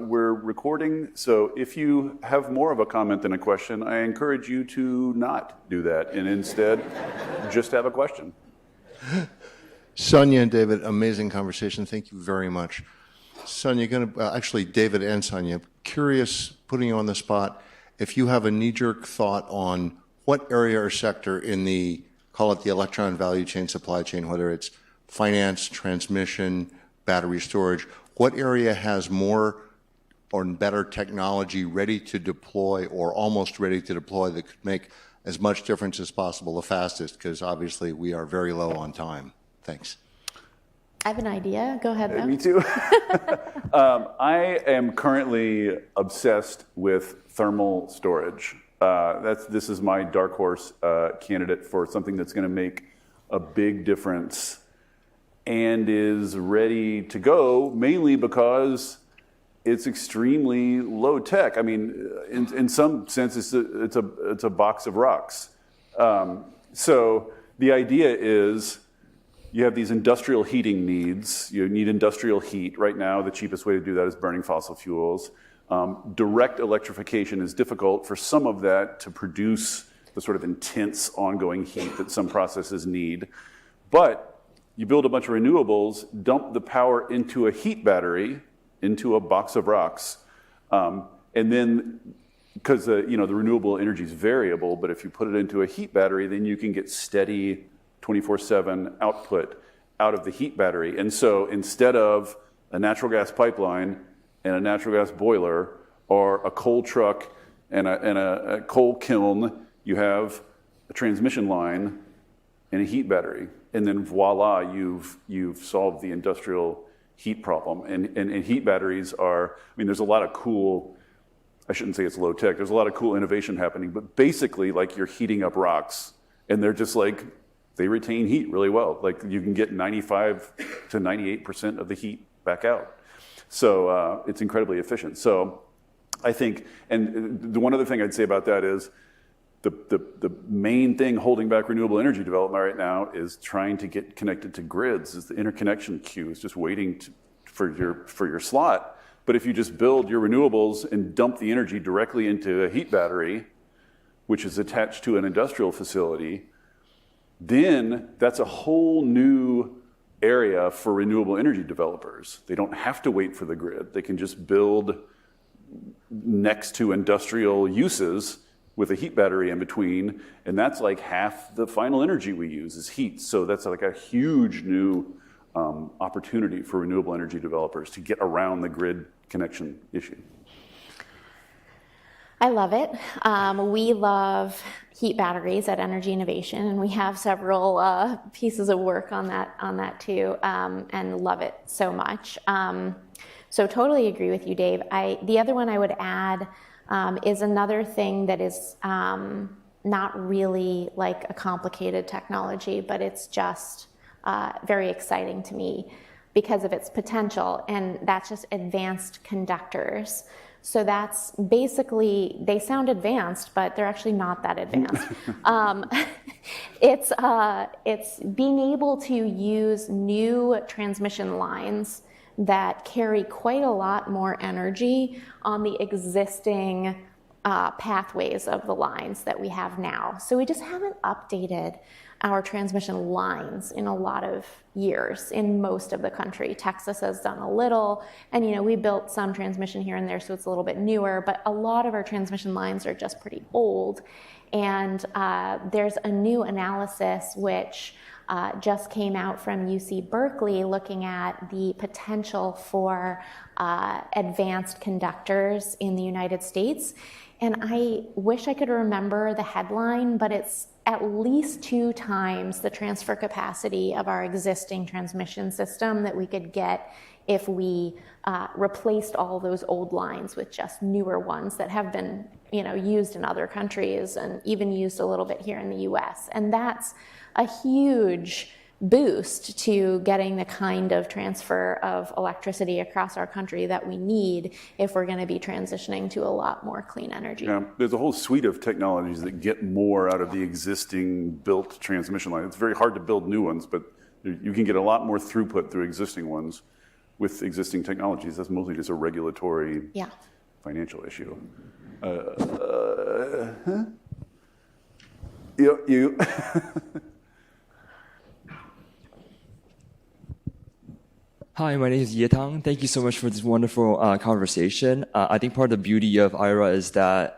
we're recording, so if you have more of a comment than a question, I encourage you to not do that, and instead, just have a question. Sonia and David, amazing conversation. Thank you very much. Sonia, actually, David and Sonia, curious, putting you on the spot, if you have a knee-jerk thought on what area or sector in the, call it the electron value chain, supply chain, whether it's finance, transmission, battery storage, what area has more or better technology ready to deploy or almost ready to deploy that could make as much difference as possible the fastest? Because obviously we are very low on time. Thanks. I have an idea. Go ahead, though. Me too. I am currently obsessed with thermal storage. This is my dark horse candidate for something that's going to make a big difference and is ready to go, mainly because it's extremely low tech. I mean, in some sense, it's a box of rocks. So the idea is you have these industrial heating needs. You need industrial heat. Right now, the cheapest way to do that is burning fossil fuels. Direct electrification is difficult for some of that to produce the sort of intense ongoing heat that some processes need. But you build a bunch of renewables, dump the power into a heat battery, into a box of rocks, and then, because the renewable energy is variable, but if you put it into a heat battery, then you can get steady 24/7 output out of the heat battery. And so instead of a natural gas pipeline and a natural gas boiler, or a coal truck and a coal kiln, you have a transmission line and a heat battery. And then voila, you've solved the industrial heat problem. And heat batteries are, there's a lot of cool, I shouldn't say it's low tech, there's a lot of cool innovation happening, but basically like you're heating up rocks and they're just like, they retain heat really well. Like you can get 95 to 98% of the heat back out. So it's incredibly efficient. So I think, and the one other thing I'd say about that is the main thing holding back renewable energy development right now is trying to get connected to grids. Is the interconnection queue is just waiting for your slot. But if you just build your renewables and dump the energy directly into a heat battery, which is attached to an industrial facility, then that's a whole new area for renewable energy developers. They don't have to wait for the grid. They can just build next to industrial uses with a heat battery in between, and that's like half the final energy we use is heat. So that's like a huge new opportunity for renewable energy developers to get around the grid connection issue. I love it. We love heat batteries at Energy Innovation, and we have several pieces of work on that too, and love it so much. So totally agree with you, Dave. The other one I would add is another thing that is not really like a complicated technology, but it's just very exciting to me because of its potential, and that's just advanced conductors. So that's basically, they sound advanced, but they're actually not that advanced. It's being able to use new transmission lines that carry quite a lot more energy on the existing pathways of the lines that we have now. So we just haven't updated our transmission lines in a lot of years in most of the country. Texas has done a little, and we built some transmission here and there, so it's a little bit newer, but a lot of our transmission lines are just pretty old. And there's a new analysis which just came out from UC Berkeley looking at the potential for advanced conductors in the United States. And I wish I could remember the headline, but it's at least 2 times the transfer capacity of our existing transmission system that we could get if we replaced all those old lines with just newer ones that have been used in other countries and even used a little bit here in the US. And that's a huge boost to getting the kind of transfer of electricity across our country that we need if we're going to be transitioning to a lot more clean energy. Yeah, there's a whole suite of technologies that get more out of the existing built transmission line. It's very hard to build new ones, but you can get a lot more throughput through existing ones with existing technologies. That's mostly just a regulatory, financial issue. You Hi, my name is Yetang. Thank you so much for this wonderful conversation. I think part of the beauty of IRA is that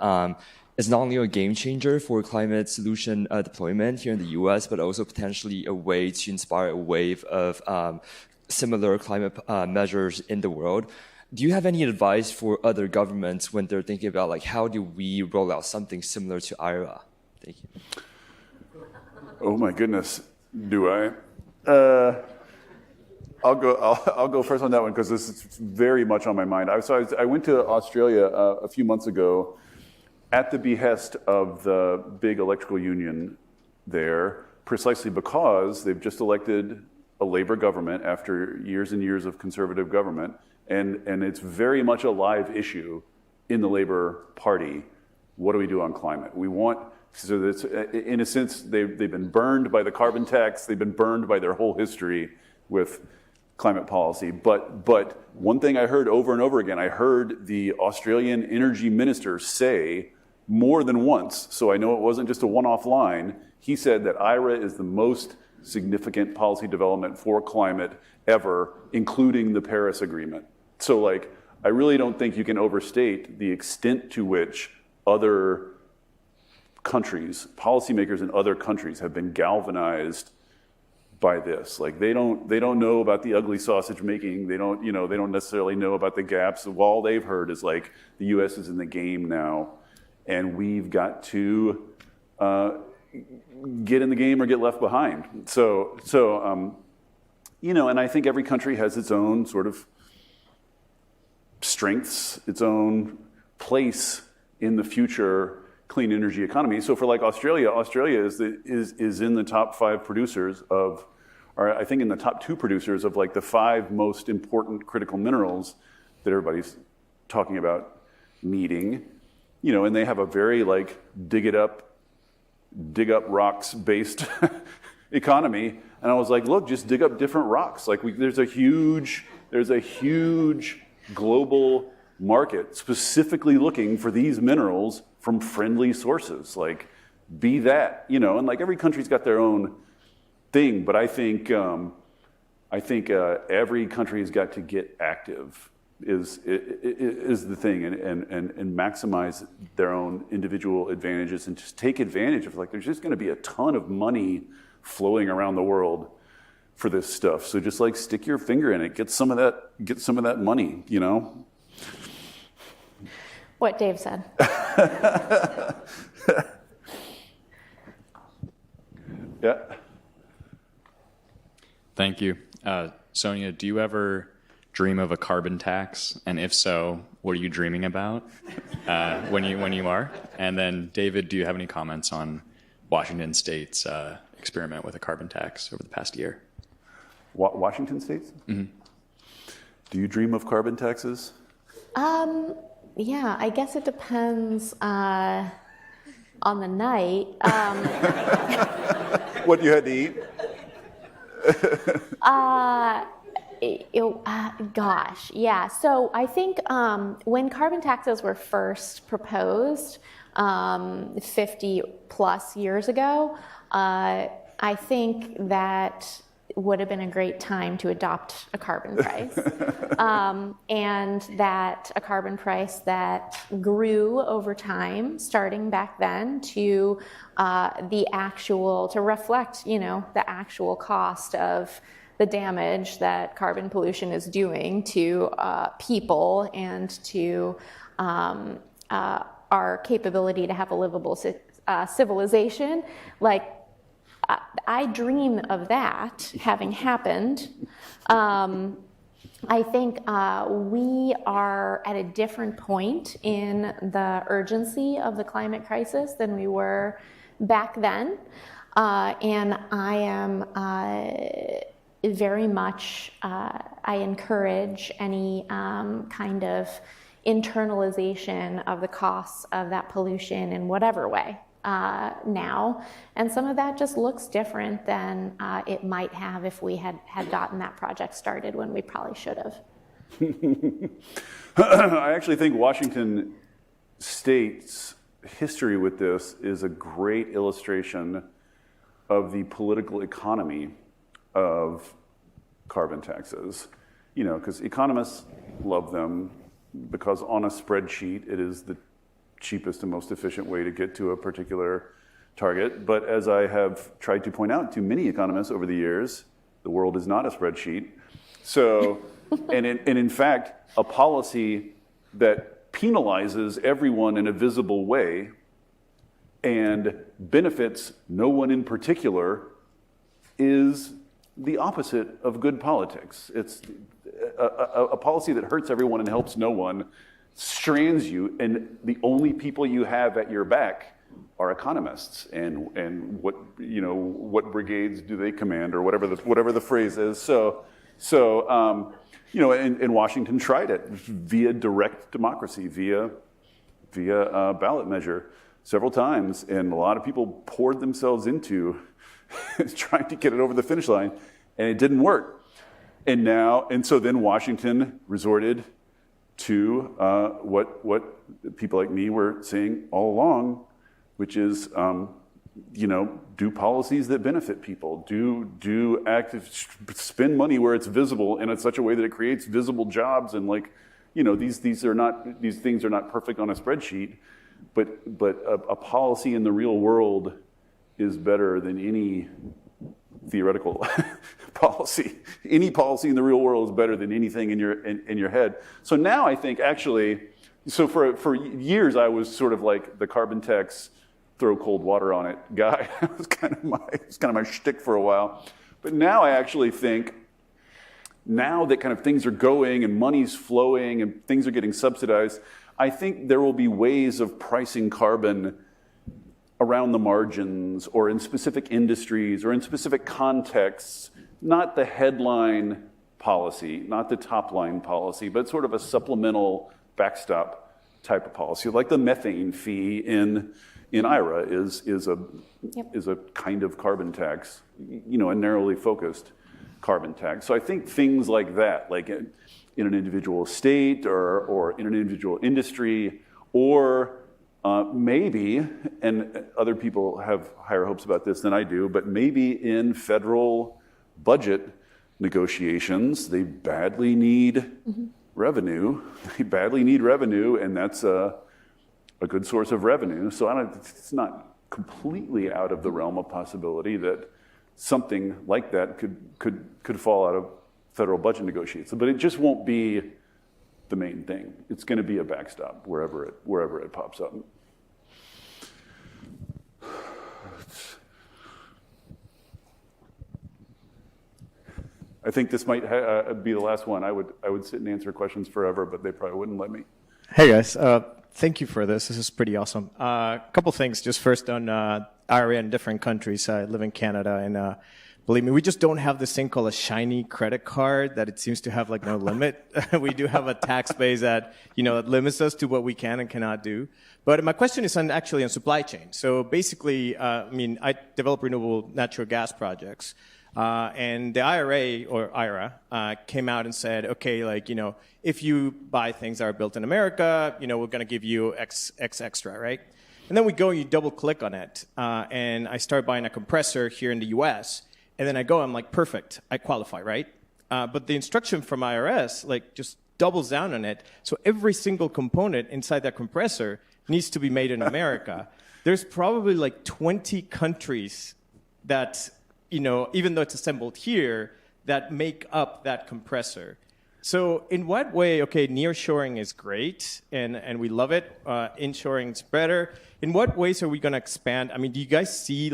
it's not only a game changer for climate solution deployment here in the US, but also potentially a way to inspire a wave of similar climate measures in the world. Do you have any advice for other governments when they're thinking about like how do we roll out something similar to IRA? Thank you. Oh my goodness, do I? I'll go first on that one because this is very much on my mind. I went to Australia a few months ago at the behest of the big electrical union there, precisely because they've just elected a Labour government after years and years of conservative government, and it's very much a live issue in the Labour Party. What do we do on climate? So that's, in a sense, they've been burned by the carbon tax. They've been burned by their whole history with climate policy. But one thing I heard over and over again, I heard the Australian energy minister say more than once, so I know it wasn't just a one-off line, he said that IRA is the most significant policy development for climate ever, including the Paris Agreement. So like, I really don't think you can overstate the extent to which other countries, policymakers in other countries have been galvanized by this. Like they don't know about the ugly sausage making. They don't necessarily know about the gaps. All they've heard is like the U.S. is in the game now, and we've got to get in the game or get left behind. So and I think every country has its own sort of strengths, its own place in the future clean energy economy. So for like Australia is in the top 5 producers of, or I think in the top 2 producers of like the 5 most important critical minerals that everybody's talking about needing, and they have a very like dig up rocks based economy. And I was like, look, just dig up different rocks. Like there's a huge global market specifically looking for these minerals from friendly sources. Like, be that, and like every country's got their own thing. But I think every country's got to get active is the thing, and maximize their own individual advantages and just take advantage of like there's just going to be a ton of money flowing around the world for this stuff. So just like stick your finger in it, get some of that money, What Dave said. Yeah. Thank you. Sonia, do you ever dream of a carbon tax? And if so, what are you dreaming about when you are? And then David, do you have any comments on Washington State's experiment with a carbon tax over the past year? Washington State's? Mm-hmm. Do you dream of carbon taxes? Yeah, I guess it depends on the night. What you had to eat? Gosh, yeah. So I think when carbon taxes were first proposed 50 plus years ago, I think that would have been a great time to adopt a carbon price. And that a carbon price that grew over time, starting back then, to reflect, the actual cost of the damage that carbon pollution is doing to people and to our capability to have a livable civilization. Like, I dream of that having happened. I think we are at a different point in the urgency of the climate crisis than we were back then. And I am very much, I encourage any kind of internalization of the costs of that pollution in whatever way. Now, and some of that just looks different than it might have if we had gotten that project started when we probably should have. I actually think Washington State's history with this is a great illustration of the political economy of carbon taxes. Because economists love them because on a spreadsheet it is the cheapest and most efficient way to get to a particular target. But as I have tried to point out to many economists over the years, the world is not a spreadsheet. So, and in fact, a policy that penalizes everyone in a visible way and benefits no one in particular is the opposite of good politics. It's a policy that hurts everyone and helps no one strands you, and the only people you have at your back are economists, and what brigades do they command, or whatever the phrase is. So and Washington tried it via direct democracy, via ballot measure several times, and a lot of people poured themselves into trying to get it over the finish line, and it didn't work. And so then Washington resorted to what people like me were saying all along, which is do policies that benefit people, do spend money where it's visible and in such a way that it creates visible jobs. And these things are not perfect on a spreadsheet, but a policy in the real world is better than any theoretical policy. Any policy in the real world is better than anything in your head. So now I think actually, for years I was sort of like the carbon tax, throw cold water on it guy. It was kind of my shtick for a while. But now I actually think, now that kind of things are going and money's flowing and things are getting subsidized, I think there will be ways of pricing carbon around the margins or in specific industries or in specific contexts, not the headline policy, not the top line policy, but sort of a supplemental backstop type of policy, like the methane fee in IRA is a kind of carbon tax, a narrowly focused carbon tax. So I think things like that, like in an individual state or in an individual industry, or maybe, and other people have higher hopes about this than I do, but maybe in federal budget negotiations, they badly need revenue. They badly need revenue, and that's a good source of revenue. So it's not completely out of the realm of possibility that something like that could fall out of federal budget negotiations. But it just won't be the main thing. It's going to be a backstop wherever it pops up. I think this might be the last one. I would sit and answer questions forever, but they probably wouldn't let me. Hey guys, thank you for this. This is pretty awesome. A couple things. Just first on IRA in different countries. I live in Canada, and believe me, we just don't have this thing called a shiny credit card that it seems to have like no limit. We do have a tax base that that limits us to what we can and cannot do. But my question is actually on supply chain. So basically, I develop renewable natural gas projects. And the IRA came out and said, okay, if you buy things that are built in America, we're going to give you X extra, right? And then we go and you double click on it. And I start buying a compressor here in the US. And then I'm like, perfect, I qualify, right? But the instruction from IRS, just doubles down on it. So every single component inside that compressor needs to be made in America. There's probably 20 countries that, even though it's assembled here, that make up that compressor. So in what way, nearshoring is great, and we love it. Inshoring is better. In what ways are we going to expand? Do you guys see,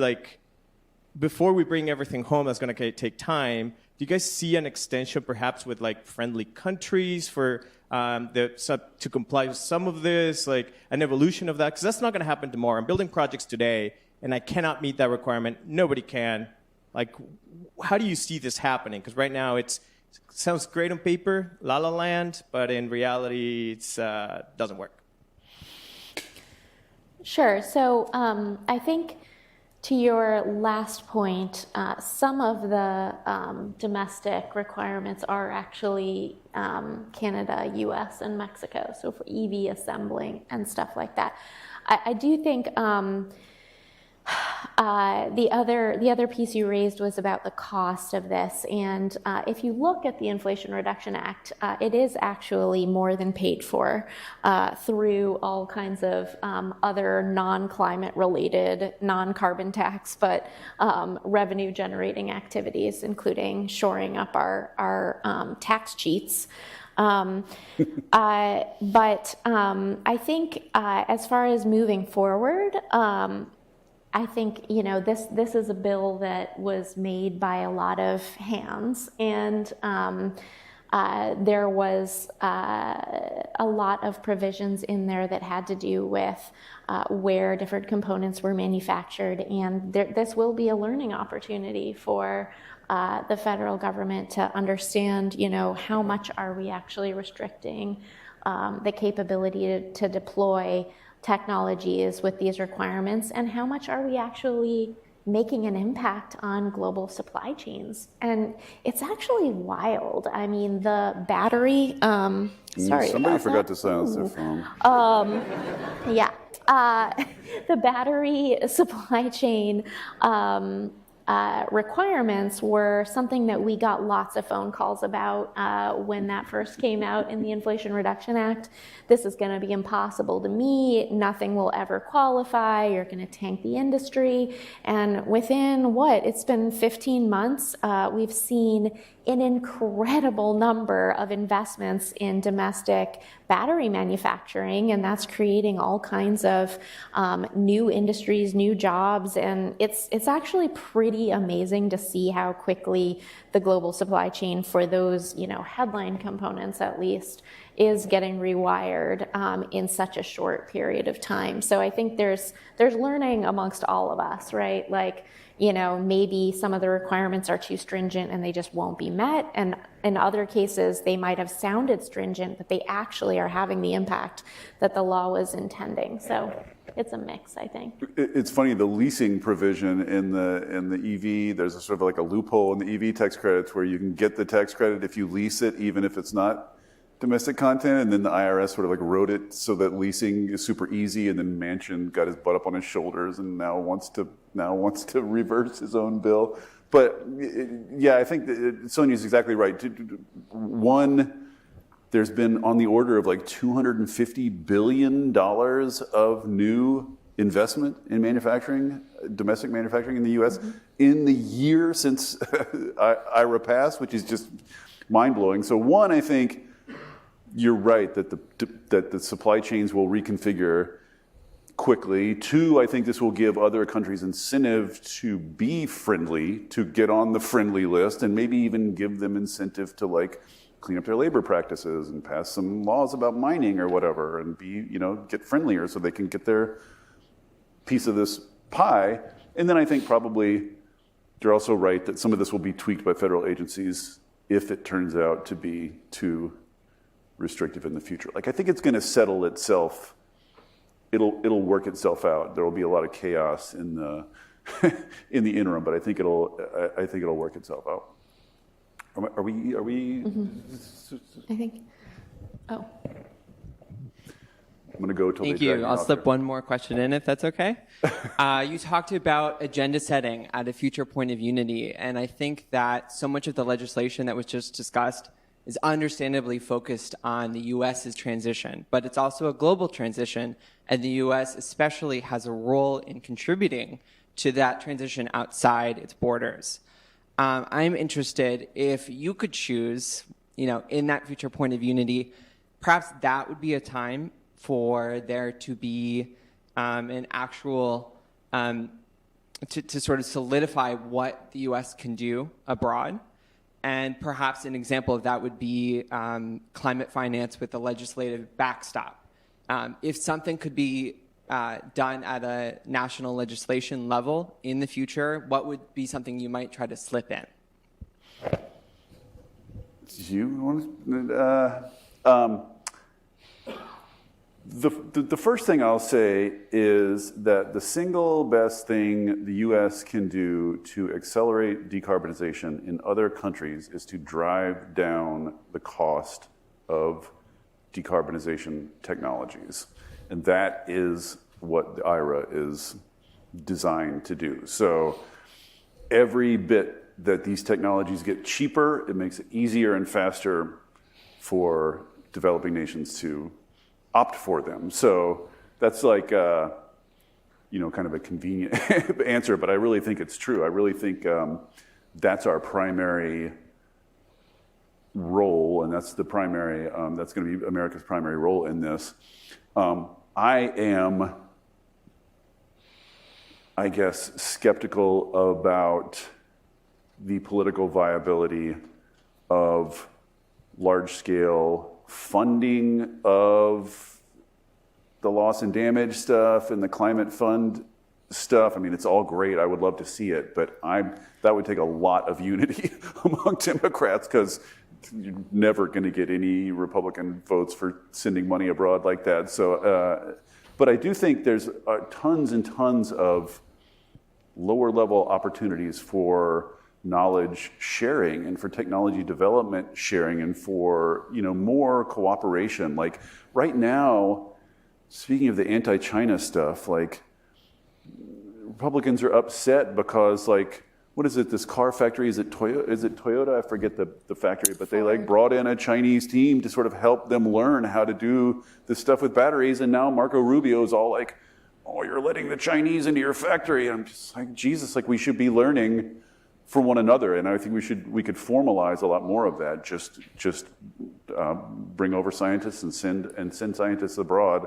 before we bring everything home, that's going to take time, do you guys see an extension perhaps with friendly countries for to comply with some of this, an evolution of that? Because that's not going to happen tomorrow. I'm building projects today, and I cannot meet that requirement. Nobody can. How do you see this happening? Because right now it sounds great on paper, la la land, but in reality it doesn't work. Sure. So I think to your last point, some of the domestic requirements are actually Canada, US, and Mexico. So for EV assembling and stuff like that. I do think the other piece you raised was about the cost of this, and if you look at the Inflation Reduction Act, it is actually more than paid for through all kinds of other non-climate related, non-carbon tax, but revenue generating activities, including shoring up our tax cheats. But I think as far as moving forward, I think this is a bill that was made by a lot of hands, and there was a lot of provisions in there that had to do with where different components were manufactured, and this will be a learning opportunity for the federal government to understand, how much are we actually restricting the capability to deploy technologies with these requirements, and how much are we actually making an impact on global supply chains. And it's actually wild. The battery, sorry. Somebody forgot to silence their phone. Yeah. The battery supply chain requirements were something that we got lots of phone calls about when that first came out in the Inflation Reduction Act. This is going to be impossible to meet. Nothing will ever qualify. You're going to tank the industry. And within it's been 15 months, we've seen an incredible number of investments in domestic battery manufacturing, and that's creating all kinds of new industries, new jobs, and it's actually pretty amazing to see how quickly the global supply chain for those, headline components at least, is getting rewired in such a short period of time. So I think there's learning amongst all of us, right? Like, maybe some of the requirements are too stringent and they just won't be met. And in other cases, they might have sounded stringent, but they actually are having the impact that the law was intending. So it's a mix, I think. It's funny, the leasing provision in the EV, there's a sort of like a loophole in the EV tax credits where you can get the tax credit if you lease it, even if it's not domestic content, and then the IRS sort of like wrote it so that leasing is super easy, and then Manchin got his butt up on his shoulders and now wants to reverse his own bill. But yeah, I think Sonia's exactly right. One, there's been on the order of like $250 billion of new investment in manufacturing, domestic manufacturing in the U.S. in the year since IRA passed, which is just mind-blowing. So one, I think you're right that the supply chains will reconfigure quickly. Two, I think this will give other countries incentive to be friendly, to get on the friendly list, and maybe even give them incentive to like clean up their labor practices and pass some laws about mining or whatever, and get friendlier so they can get their piece of this pie. And then I think probably you're also right that some of this will be tweaked by federal agencies if it turns out to be too restrictive in the future. Like, I think it's going to settle itself. It'll work itself out. There will be a lot of chaos in the in the interim, but I think it'll work itself out. Are we? I think. Oh. I'm going to go till Thank they drag you. me I'll off slip here. one more question in, if that's okay. You talked about agenda setting at a future point of unity, and I think that so much of the legislation that was just discussed is understandably focused on the U.S.'s transition, but it's also a global transition, and the U.S. especially has a role in contributing to that transition outside its borders. I'm interested, if you could choose, in that future point of unity, perhaps that would be a time for there to be an actual, to sort of solidify what the U.S. can do abroad. And perhaps an example of that would be climate finance with a legislative backstop. If something could be done at a national legislation level in the future, what would be something you might try to slip in? You want the first thing I'll say is that the single best thing the U.S. can do to accelerate decarbonization in other countries is to drive down the cost of decarbonization technologies. And that is what the IRA is designed to do. So every bit that these technologies get cheaper, it makes it easier and faster for developing nations to opt for them. So that's like, kind of a convenient answer, but I really think it's true. I really think that's our primary role, and that's that's going to be America's primary role in this. I am, I guess, skeptical about the political viability of large-scale funding of the loss and damage stuff and the climate fund stuff. I mean, it's all great. I would love to see it, but that would take a lot of unity among Democrats, because you're never going to get any Republican votes for sending money abroad like that. So, but I do think there's tons and tons of lower-level opportunities for knowledge sharing and for technology development sharing and for more cooperation. Like right now, speaking of the anti-China stuff, like Republicans are upset because like, what is it, this car factory, is it Toyota? I forget the factory, but they like brought in a Chinese team to sort of help them learn how to do this stuff with batteries. And now Marco Rubio is all like, oh, you're letting the Chinese into your factory. And I'm just like, Jesus, like we should be learning from one another. And I think we could formalize a lot more of that. Just bring over scientists and send scientists abroad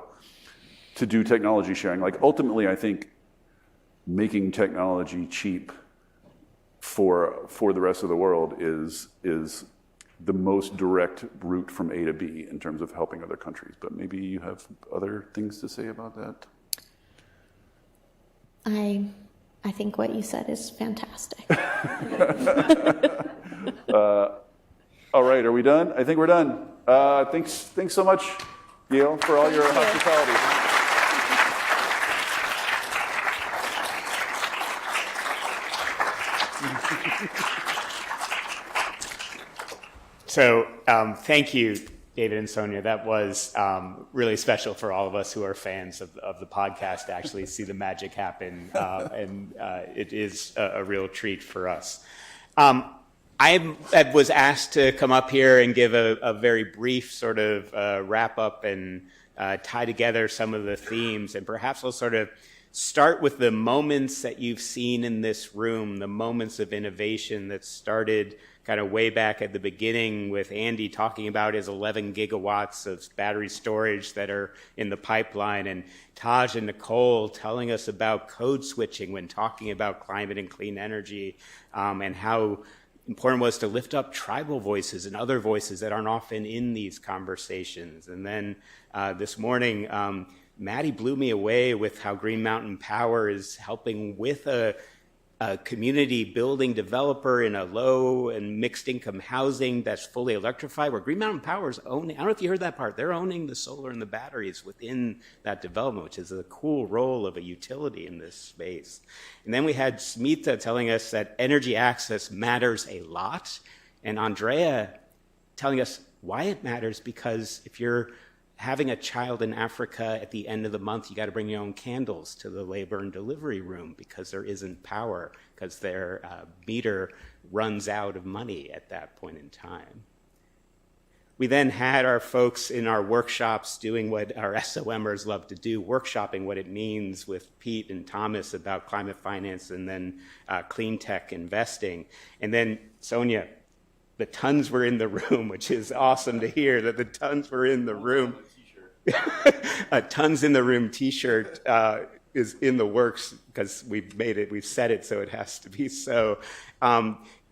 to do technology sharing. Like ultimately, I think making technology cheap for the rest of the world is the most direct route from A to B in terms of helping other countries. But maybe you have other things to say about that? I think what you said is fantastic. All right, are we done? I think we're done. Thanks so much, Yale, for all your hospitality. So thank you, David and Sonia. That was really special for all of us who are fans of the podcast to actually see the magic happen, and it is a real treat for us. I was asked to come up here and give a very brief sort of wrap up and tie together some of the themes, and perhaps I'll sort of start with the moments that you've seen in this room, the moments of innovation that started kind of way back at the beginning with Andy talking about his 11 gigawatts of battery storage that are in the pipeline, and Taj and Nicole telling us about code switching when talking about climate and clean energy, and how important it was to lift up tribal voices and other voices that aren't often in these conversations. And then this morning, Maddie blew me away with how Green Mountain Power is helping with a community building developer in a low and mixed income housing that's fully electrified, where Green Mountain Power is owning, I don't know if you heard that part, they're owning the solar and the batteries within that development, which is a cool role of a utility in this space. And then we had Smita telling us that energy access matters a lot, and Andrea telling us why it matters, because if you're having a child in Africa at the end of the month, you got to bring your own candles to the labor and delivery room because there isn't power, because their meter runs out of money at that point in time. We then had our folks in our workshops doing what our SOMers love to do, workshopping what it means with Pete and Thomas about climate finance and then clean tech investing. And then Sonia, the tons were in the room, which is awesome to hear that the tons were in the room. A tons in the room t-shirt is in the works because we've made it, we've said it, so it has to be so.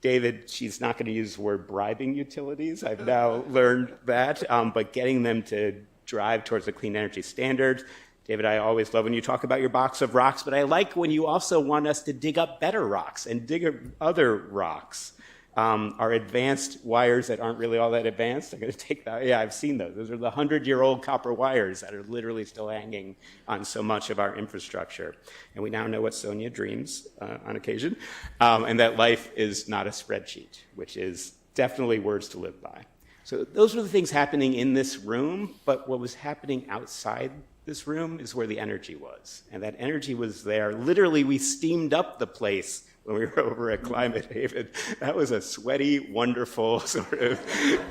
David, she's not going to use the word bribing utilities. I've now learned that, but getting them to drive towards the clean energy standards. David, I always love when you talk about your box of rocks, but I like when you also want us to dig up better rocks and dig up other rocks. Our advanced wires that aren't really all that advanced, I'm going to take that. Yeah, I've seen those. Those are the 100-year-old copper wires that are literally still hanging on so much of our infrastructure. And we now know what Sonia dreams on occasion, and that life is not a spreadsheet, which is definitely words to live by. So those were the things happening in this room, but what was happening outside this room is where the energy was. And that energy was there. Literally, we steamed up the place when we were over at Climate Haven. That was a sweaty, wonderful sort of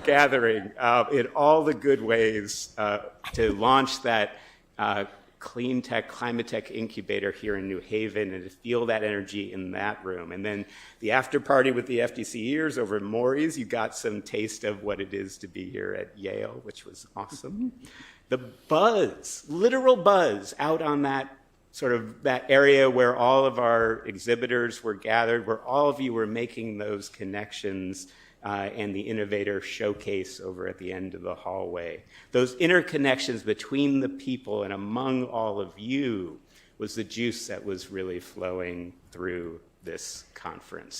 gathering in all the good ways to launch that clean tech, climate tech incubator here in New Haven, and to feel that energy in that room. And then the after party with the FDCers over at Maury's, you got some taste of what it is to be here at Yale, which was awesome. The buzz, literal buzz out on that sort of that area where all of our exhibitors were gathered, where all of you were making those connections, and the innovator showcase over at the end of the hallway. Those interconnections between the people and among all of you was the juice that was really flowing through this conference.